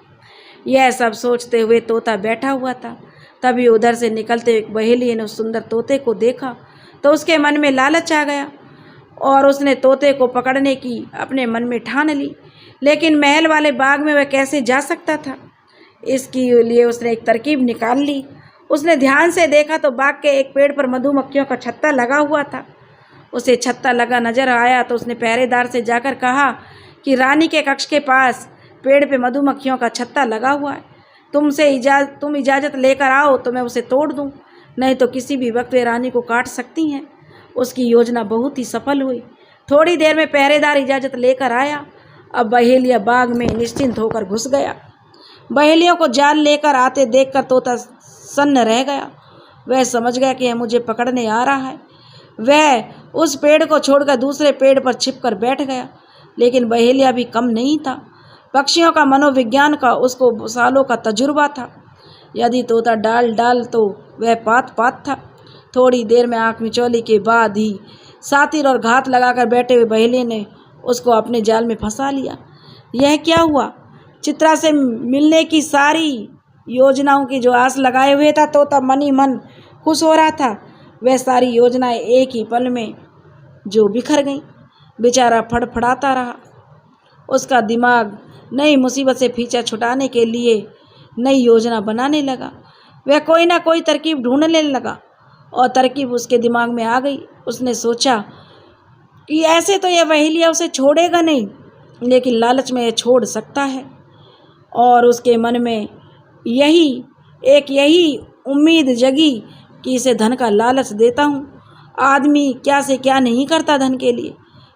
A: यह सब सोचते हुए तोता बैठा हुआ था। तभी उधर से निकलते एक बहेलिए ने उस सुंदर तोते को देखा तो उसके मन में लालच आ गया और उसने तोते को पकड़ने की अपने मन में ठान ली। लेकिन महल वाले बाग में वह कैसे जा सकता था, इसके लिए उसने एक तरकीब निकाल ली। उसने ध्यान से देखा तो बाग के एक पेड़ पर मधुमक्खियों का छत्ता लगा हुआ था। उसे छत्ता लगा नजर आया तो उसने पहरेदार से जाकर कहा कि रानी के कक्ष के पास पेड़ पे मधुमक्खियों का छत्ता लगा हुआ है, तुम इजाज़त लेकर आओ तो मैं उसे तोड़ दूं, नहीं तो किसी भी वक्त वे रानी को काट सकती हैं। उसकी योजना बहुत ही सफल हुई। थोड़ी देर में पहरेदार इजाज़त लेकर आया। अब बहेलिया बाग में निश्चिंत होकर घुस गया। बहेलियों को जाल लेकर आते देखकर तोता सन्न रह गया। वह समझ गया कि यह मुझे पकड़ने आ रहा है। वह उस पेड़ को छोड़कर दूसरे पेड़ पर छिपकर बैठ गया। लेकिन बहेलिया भी कम नहीं था। पक्षियों का मनोविज्ञान का उसको सालों का तजुर्बा था। यदि तोता डाल डाल तो वह पात पात था। थोड़ी देर में आँख मिचौली के बाद ही सातिर और घात लगाकर बैठे हुए बहेलिए ने उसको अपने जाल में फंसा लिया। यह क्या हुआ? चित्रा से मिलने की सारी योजनाओं की जो आस लगाए हुए था तोता मन ही मन खुश हो रहा था, वह सारी योजनाएं एक ही पल में जो बिखर गईं। बेचारा फड़फड़ाता रहा। उसका दिमाग नई मुसीबत से पीछा छुड़ाने के लिए नई योजना बनाने लगा। वह कोई ना कोई तरकीब ढूंढने लगा और तरकीब उसके दिमाग में आ गई। उसने सोचा कि ऐसे तो यह बहेलिया उसे छोड़ेगा नहीं, लेकिन लालच में यह छोड़ सकता है। और उसके मन में यही उम्मीद जगी कि इसे धन का लालच देता हूँ। आदमी क्या से क्या नहीं करता धन के लिए।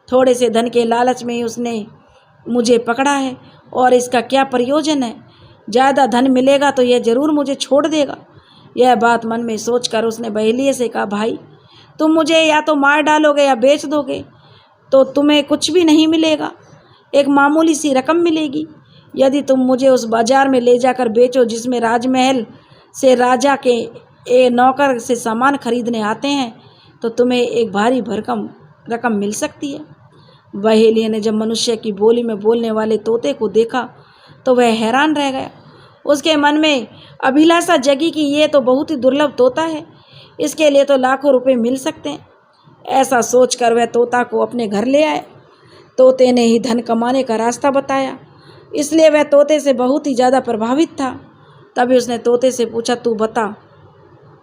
A: थोड़े से धन के लालच में ही उसने मुझे पकड़ा है और इसका क्या प्रयोजन है। ज़्यादा धन मिलेगा तो यह ज़रूर मुझे छोड़ देगा। यह बात मन में सोचकर उसने बहेलिए से कहा, भाई तुम मुझे या तो मार डालोगे या बेच दोगे तो तुम्हें कुछ भी नहीं मिलेगा, एक मामूली सी रकम मिलेगी। यदि तुम मुझे उस बाज़ार में ले जाकर बेचो जिसमें राजमहल से राजा के नौकर से सामान खरीदने आते हैं तो तुम्हें एक भारी भरकम रकम मिल सकती है। बहेलिए ने जब मनुष्य की बोली में बोलने वाले तोते को देखा तो वह हैरान रह गया। उसके मन में अभिलाषा जगी कि ये तो बहुत ही दुर्लभ तोता है, इसके लिए तो लाखों रुपए मिल सकते हैं। ऐसा सोचकर वह तोता को अपने घर ले आया। तोते ने ही धन कमाने का रास्ता बताया, इसलिए वह तोते से बहुत ही ज़्यादा प्रभावित था। तभी उसने तोते से पूछा, तू बता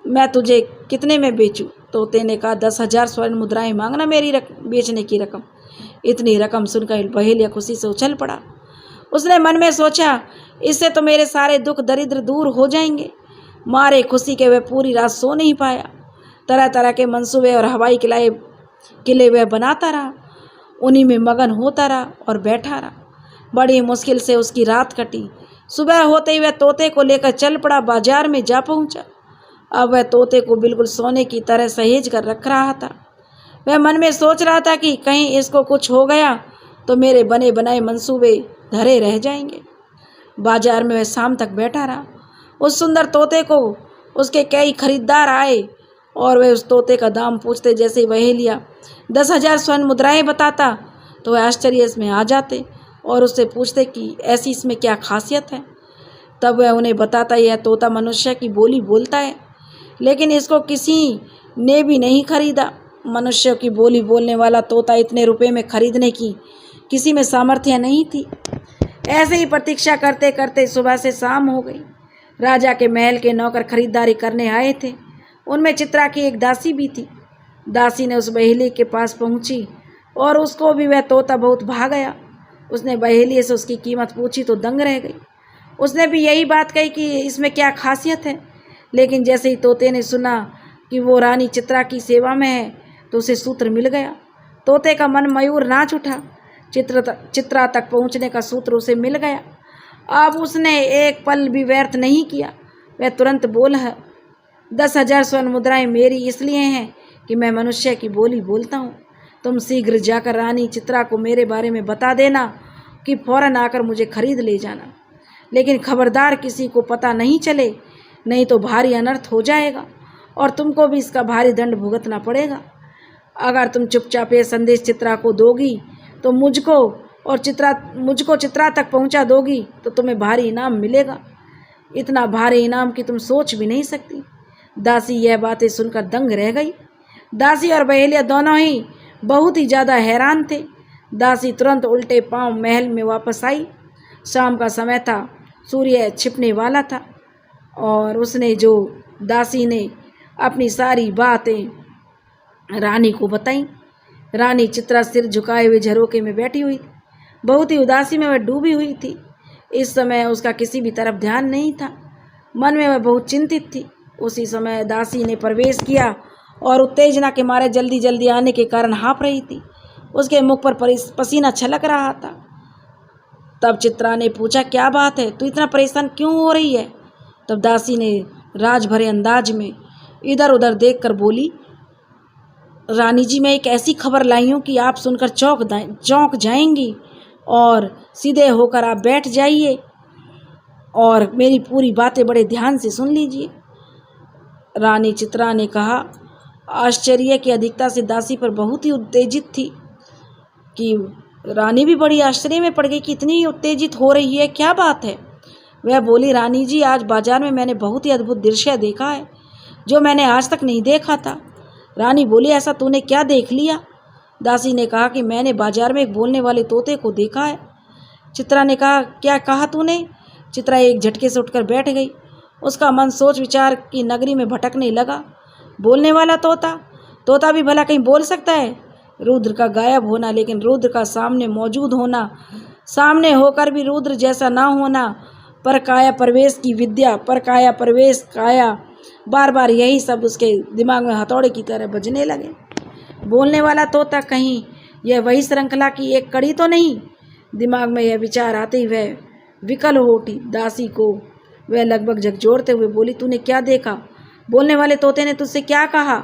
A: मैं तुझे कितने में बेचूं? तोते ने कहा, 10,000 स्वर्ण मुद्राएं मांगना मेरी बेचने की रकम। इतनी रकम सुनकर बहेलिया खुशी से उछल पड़ा। उसने मन में सोचा, इससे तो मेरे सारे दुख दरिद्र दूर हो जाएंगे। मारे खुशी के वह पूरी रात सो नहीं पाया। तरह तरह के मंसूबे और हवाई किले वह बनाता रहा, उन्हीं में मगन होता रहा और बैठा रहा। बड़ी मुश्किल से उसकी रात कटी। सुबह होते ही वह तोते को लेकर चल पड़ा, बाजार में जा पहुंचा। अब वह तोते को बिल्कुल सोने की तरह सहेज कर रख रहा था। वह मन में सोच रहा था कि कहीं इसको कुछ हो गया तो मेरे बने बनाए मंसूबे धरे रह जाएंगे। बाजार में वह शाम तक बैठा रहा। उस सुंदर तोते को उसके कई खरीदार आए और वे उस तोते का दाम पूछते। जैसे ही वह लिया 10,000 स्वर्ण मुद्राएं बताता तो वह आश्चर्य इसमें आ जाते और उससे पूछते कि ऐसी इसमें क्या खासियत है। तब वह उन्हें बताता, यह तोता मनुष्य की बोली बोलता है, लेकिन इसको किसी ने भी नहीं खरीदा। मनुष्य की बोली बोलने वाला तोता इतने रुपए में खरीदने की किसी में सामर्थ्य नहीं थी। ऐसे ही प्रतीक्षा करते करते सुबह से शाम हो गई। राजा के महल के नौकर खरीदारी करने आए थे। उनमें चित्रा की एक दासी भी थी। दासी ने उस बहेली के पास पहुंची और उसको भी वह तोता बहुत भा गया। उसने बहेली से उसकी कीमत पूछी तो दंग रह गई। उसने भी यही बात कही कि इसमें क्या खासियत है, लेकिन जैसे ही तोते ने सुना कि वो रानी चित्रा की सेवा में है तो उसे सूत्र मिल गया। तोते का मन मयूर नाच उठा। चित्रा तक पहुंचने का सूत्र उसे मिल गया। अब उसने एक पल भी व्यर्थ नहीं किया। वह तुरंत बोला, 10,000 स्वर्ण मुद्राएं मेरी इसलिए हैं कि मैं मनुष्य की बोली बोलता हूँ। तुम शीघ्र जाकर रानी चित्रा को मेरे बारे में बता देना कि फौरन आकर मुझे खरीद ले जाना, लेकिन खबरदार किसी को पता नहीं चले, नहीं तो भारी अनर्थ हो जाएगा और तुमको भी इसका भारी दंड भुगतना पड़ेगा। अगर तुम चुपचाप ये संदेश चित्रा को दोगी तो मुझको चित्रा तक पहुंचा दोगी तो तुम्हें भारी इनाम मिलेगा, इतना भारी इनाम कि तुम सोच भी नहीं सकती। दासी यह बातें सुनकर दंग रह गई। दासी और बहेलिया दोनों ही बहुत ही ज़्यादा हैरान थे। दासी तुरंत उल्टे पांव महल में वापस आई। शाम का समय था, सूर्य छिपने वाला था और दासी ने अपनी सारी बातें रानी को बताई। रानी चित्रा सिर झुकाए हुए झरोके में बैठी हुई, बहुत ही उदासी में वह डूबी हुई थी। इस समय उसका किसी भी तरफ ध्यान नहीं था, मन में वह बहुत चिंतित थी। उसी समय दासी ने प्रवेश किया और उत्तेजना के मारे जल्दी जल्दी आने के कारण हाँफ रही थी। उसके मुख पर पसीना छलक रहा था। तब चित्रा ने पूछा, क्या बात है, तू इतना परेशान क्यों हो रही है? तब दासी ने राज भरे अंदाज में इधर उधर देखकर बोली, रानी जी, मैं एक ऐसी खबर लाई हूँ कि आप सुनकर चौंक जाएंगी और सीधे होकर आप बैठ जाइए और मेरी पूरी बातें बड़े ध्यान से सुन लीजिए। रानी चित्रा ने कहा। आश्चर्य की अधिकता से दासी पर बहुत ही उत्तेजित थी कि रानी भी बड़ी आश्चर्य में पड़ गई कि इतनी उत्तेजित हो रही है, क्या बात है। वह बोली, रानी जी, आज बाजार में मैंने बहुत ही अद्भुत दृश्य देखा है जो मैंने आज तक नहीं देखा था। रानी बोली, ऐसा तूने क्या देख लिया? दासी ने कहा कि मैंने बाजार में एक बोलने वाले तोते को देखा है। चित्रा ने कहा, क्या कहा तूने? चित्रा एक झटके से उठकर बैठ गई। उसका मन सोच विचार की नगरी में भटकने लगा। बोलने वाला तोता भी भला कहीं बोल सकता है? रुद्र का गायब होना, लेकिन रुद्र का सामने मौजूद होना, सामने होकर भी रुद्र जैसा ना होना, पर काया प्रवेश की विद्या, पर काया प्रवेश काया, बार बार यही सब उसके दिमाग में हथौड़े की तरह बजने लगे। बोलने वाला तोता, कहीं यह वही श्रृंखला की एक कड़ी तो नहीं? दिमाग में यह विचार आते ही वह विकल हो उठी। दासी को वह लगभग झकझोरते हुए बोली, तूने क्या देखा? बोलने वाले तोते ने तुझसे क्या कहा?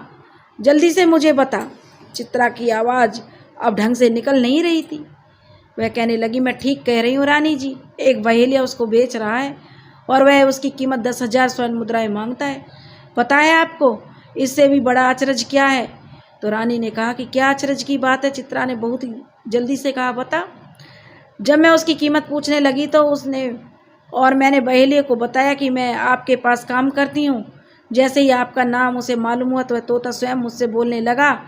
A: जल्दी से मुझे बता। चित्रा की आवाज़ अब ढंग से निकल नहीं रही थी। वह कहने लगी, मैं ठीक कह रही हूँ रानी जी, एक बहेलिया उसको बेच रहा है और वह उसकी कीमत 10,000 स्वर्ण मुद्राएं मांगता है। पता है आपको इससे भी बड़ा आश्चर्य क्या है? तो रानी ने कहा कि क्या आश्चर्य की बात है? चित्रा ने बहुत ही जल्दी से कहा, बता। जब मैं उसकी कीमत पूछने लगी तो मैंने बहेलिया को बताया कि मैं आपके पास काम करती हूँ। जैसे ही आपका नाम उसे मालूम हुआ तो वह तोता स्वयं मुझसे बोलने लगा।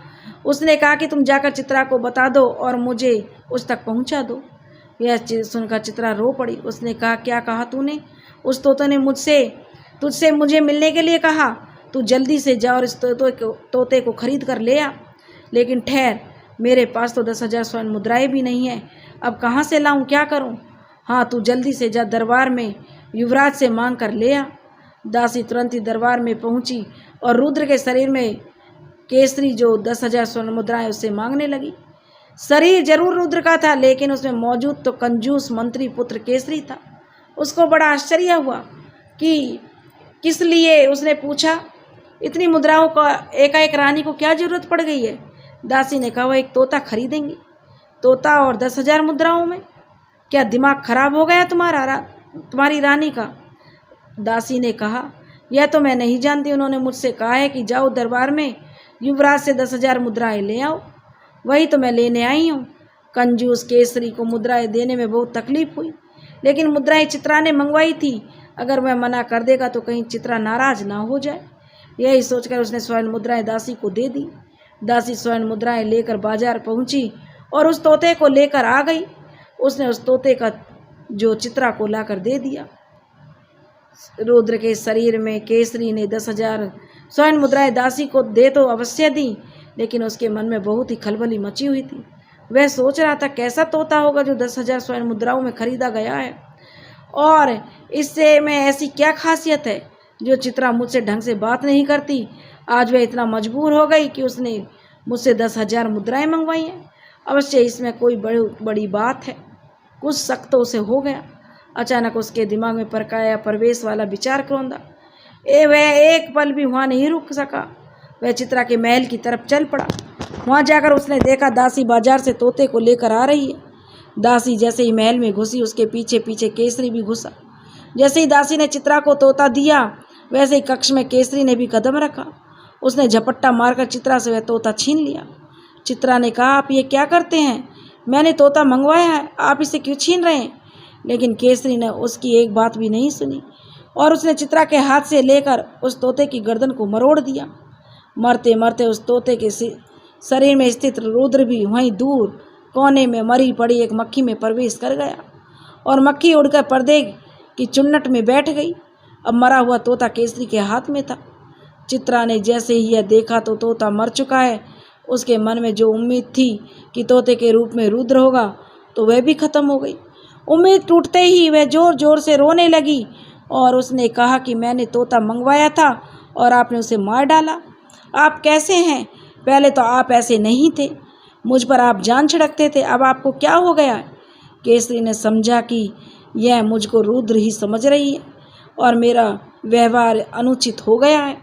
A: उसने कहा कि तुम जाकर चित्रा को बता दो और मुझे उस तक पहुंचा दो। यह सुनकर चित्रा रो पड़ी। उसने कहा, क्या कहा तूने? उस तोते ने तुझसे मुझे मिलने के लिए कहा। तू जल्दी से जा और इस तोते को खरीद कर ले आ। लेकिन ठहर, मेरे पास तो 10,000 स्वर्ण मुद्राएं भी नहीं है। अब कहाँ से लाऊं, क्या करूं? हाँ, तू जल्दी से जा, दरबार में युवराज से मांग कर ले आ। दासी तुरंत ही दरबार में पहुंची और रुद्र के शरीर में केसरी जो 10,000 स्वर्ण मुद्राएं उससे मांगने लगी। शरीर जरूर रुद्र का था, लेकिन उसमें मौजूद तो कंजूस मंत्री पुत्र केसरी था। उसको बड़ा आश्चर्य हुआ कि किस लिए। उसने पूछा, इतनी मुद्राओं का एकाएक रानी को क्या जरूरत पड़ गई है? दासी ने कहा, वो एक तोता खरीदेंगी। तोता और 10,000 मुद्राओं में? क्या दिमाग खराब हो गया तुम्हारा? तुम्हारी रानी का? दासी ने कहा, यह तो मैं नहीं जानती। उन्होंने मुझसे कहा है कि जाओ दरबार में युवराज से 10,000 मुद्राएं ले आओ। वही तो मैं लेने आई हूँ। कंजूस केसरी को मुद्राएं देने में बहुत तकलीफ हुई, लेकिन मुद्राएं चित्रा ने मंगवाई थी। अगर वह मना कर देगा तो कहीं चित्रा नाराज ना हो जाए। यही सोचकर उसने स्वर्ण मुद्राएं दासी को दे दी। दासी स्वर्ण मुद्राएं लेकर बाजार पहुंची और उस तोते को लेकर आ गई। उसने उस तोते का जो चित्रा को लाकर दे दिया। रुद्र के शरीर में केसरी ने 10,000 स्वर्ण मुद्राएं दासी को दे तो अवश्य दी, लेकिन उसके मन में बहुत ही खलबली मची हुई थी। वह सोच रहा था कैसा तोता होगा जो 10,000 स्वर्ण मुद्राओं में खरीदा गया है, और इससे में ऐसी क्या खासियत है जो चित्रा मुझसे ढंग से बात नहीं करती। आज वह इतना मजबूर हो गई कि उसने मुझसे 10,000 मुद्राएं मंगवाई हैं। अवश्य इसमें कोई बड़ी बात है। कुछ शक तो उसे हो गया। अचानक उसके दिमाग में परकाया प्रवेश वाला विचार क्रोंदा। वह एक पल भी वहाँ नहीं रुक सका। वह चित्रा के महल की तरफ चल पड़ा। वहाँ जाकर उसने देखा दासी बाजार से तोते को लेकर आ रही है। दासी जैसे ही महल में घुसी, उसके पीछे पीछे केसरी भी घुसा। जैसे ही दासी ने चित्रा को तोता दिया, वैसे ही कक्ष में केसरी ने भी कदम रखा। उसने झपट्टा मारकर चित्रा से वह तोता छीन लिया। चित्रा ने कहा, आप ये क्या करते हैं? मैंने तोता मंगवाया है, आप इसे क्यों छीन रहे हैं? लेकिन केसरी ने उसकी एक बात भी नहीं सुनी और उसने चित्रा के हाथ से लेकर उस तोते की गर्दन को मरोड़ दिया। मरते मरते उस तोते के शरीर में स्थित रुद्र भी वहीं दूर कोने में मरी पड़ी एक मक्खी में प्रवेश कर गया और मक्खी उड़कर पर्दे की चुन्नट में बैठ गई। अब मरा हुआ तोता केसरी के हाथ में था। चित्रा ने जैसे ही यह देखा तो तोता मर चुका है, उसके मन में जो उम्मीद थी कि तोते के रूप में रुद्र होगा, तो वह भी खत्म हो गई। उम्मीद टूटते ही वह जोर जोर से रोने लगी और उसने कहा कि मैंने तोता मंगवाया था और आपने उसे मार डाला। आप कैसे हैं? पहले तो आप ऐसे नहीं थे, मुझ पर आप जान छिड़कते थे, अब आपको क्या हो गया? केसरी ने समझा कि यह मुझको रुद्र ही समझ रही है और मेरा व्यवहार अनुचित हो गया है।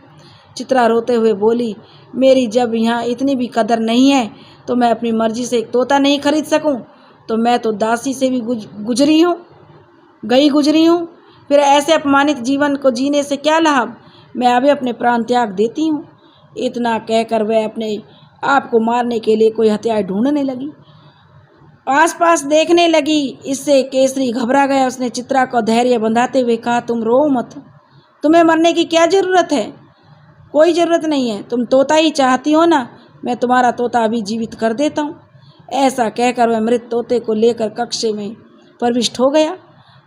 A: चित्रा रोते हुए बोली, मेरी जब यहाँ इतनी भी कदर नहीं है तो मैं अपनी मर्जी से एक तोता नहीं खरीद सकूं? तो मैं तो दासी से भी गुजरी हूँ। फिर ऐसे अपमानित जीवन को जीने से क्या लाभ? मैं अभी अपने प्राण त्याग देती हूँ। इतना कहकर वह अपने आप को मारने के लिए कोई हथियार ढूंढने लगी, आसपास देखने लगी। इससे केसरी घबरा गया। उसने चित्रा को धैर्य बंधाते हुए कहा, तुम रो मत, तुम्हें मरने की क्या ज़रूरत है? कोई ज़रूरत नहीं है। तुम तोता ही चाहती हो ना, मैं तुम्हारा तोता अभी जीवित कर देता हूँ। ऐसा कहकर वह मृत तोते को लेकर कक्ष में प्रविष्ट हो गया।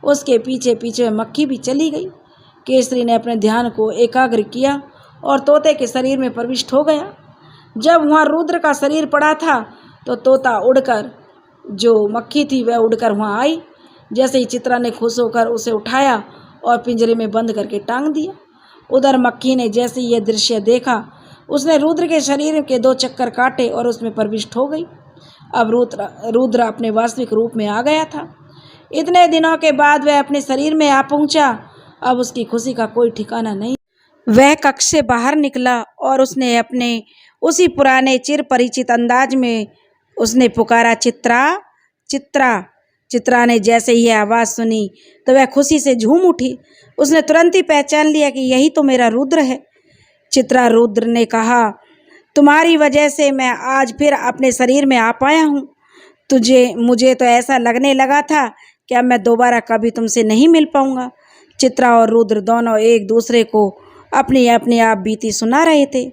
A: उसके पीछे पीछे मक्खी भी चली गई। केसरी ने अपने ध्यान को एकाग्र किया और तोते के शरीर में प्रविष्ट हो गया। जब वहाँ रुद्र का शरीर पड़ा था तो तोता उड़कर, जो मक्खी थी वह उड़कर वहाँ आई। जैसे ही चित्रा ने खुश होकर उसे उठाया और पिंजरे में बंद करके टांग दिया। उधर मक्खी ने जैसे यह दृश्य देखा, उसने रुद्र के शरीर के 2 चक्कर काटे और उसमें प्रविष्ट हो गई। अब रुद्र अपने वास्तविक रूप में आ गया था। इतने दिनों के बाद वह अपने शरीर में आ पहुंचा। अब उसकी खुशी का कोई ठिकाना नहीं। वह कक्ष से बाहर निकला और उसने अपने उसी पुराने चिर परिचित अंदाज में उसने पुकारा, चित्रा, चित्रा। चित्रा ने जैसे ही आवाज़ सुनी तो वह खुशी से झूम उठी। उसने तुरंत ही पहचान लिया कि यही तो मेरा रुद्र है। चित्रा, रुद्र ने कहा, तुम्हारी वजह से मैं आज फिर अपने शरीर में आ पाया हूँ। मुझे तो ऐसा लगने लगा था कि अब मैं दोबारा कभी तुमसे नहीं मिल पाऊँगा। चित्रा और रुद्र दोनों एक दूसरे को अपनी अपनी आप बीती सुना रहे थे।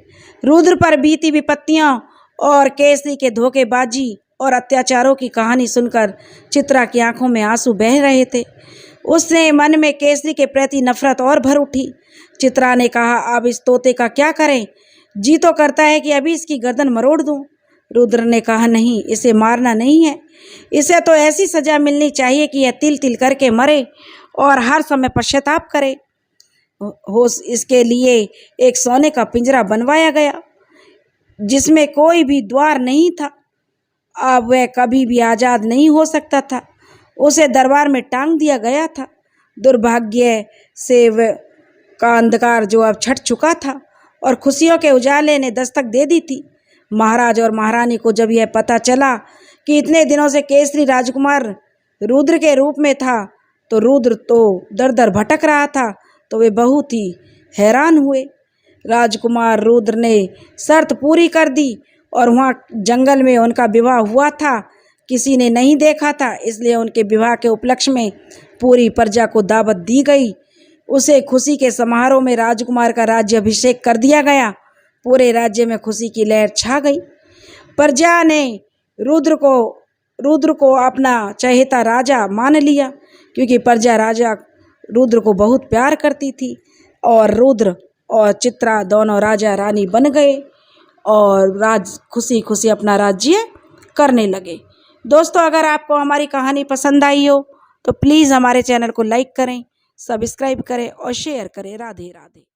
A: रुद्र पर बीती विपत्तियाँ और केसरी के धोखेबाजी और अत्याचारों की कहानी सुनकर चित्रा की आंखों में आंसू बह रहे थे। उसने मन में केसरी के प्रति नफरत और भर उठी। चित्रा ने कहा, अब इस तोते का क्या करें? जी तो करता है कि अभी इसकी गर्दन मरोड़ दूं। रुद्र ने कहा, नहीं, इसे मारना नहीं है। इसे तो ऐसी सजा मिलनी चाहिए कि यह तिल तिल करके मरे और हर समय पश्चाताप करे। इसके लिए एक सोने का पिंजरा बनवाया गया जिसमें कोई भी द्वार नहीं था। अब वह कभी भी आज़ाद नहीं हो सकता था। उसे दरबार में टांग दिया गया था। दुर्भाग्य से वह का अंधकार जो अब छट चुका था और खुशियों के उजाले ने दस्तक दे दी थी। महाराज और महारानी को जब यह पता चला कि इतने दिनों से केसरी राजकुमार रुद्र के रूप में था, तो रुद्र तो दर दर भटक रहा था, तो वे बहुत ही हैरान हुए। राजकुमार रुद्र ने शर्त पूरी कर दी और वहाँ जंगल में उनका विवाह हुआ था, किसी ने नहीं देखा था, इसलिए उनके विवाह के उपलक्ष्य में पूरी प्रजा को दावत दी गई। उसे खुशी के समारोह में राजकुमार का राज्य अभिषेक कर दिया गया। पूरे राज्य में खुशी की लहर छा गई। प्रजा ने रुद्र को अपना चहेता राजा मान लिया, क्योंकि प्रजा राजा रुद्र को बहुत प्यार करती थी। और रुद्र और चित्रा दोनों राजा रानी बन गए और खुशी खुशी अपना राज्य करने लगे। दोस्तों, अगर आपको हमारी कहानी पसंद आई हो तो प्लीज़ हमारे चैनल को लाइक करें, सब्सक्राइब करें और शेयर करें। राधे राधे।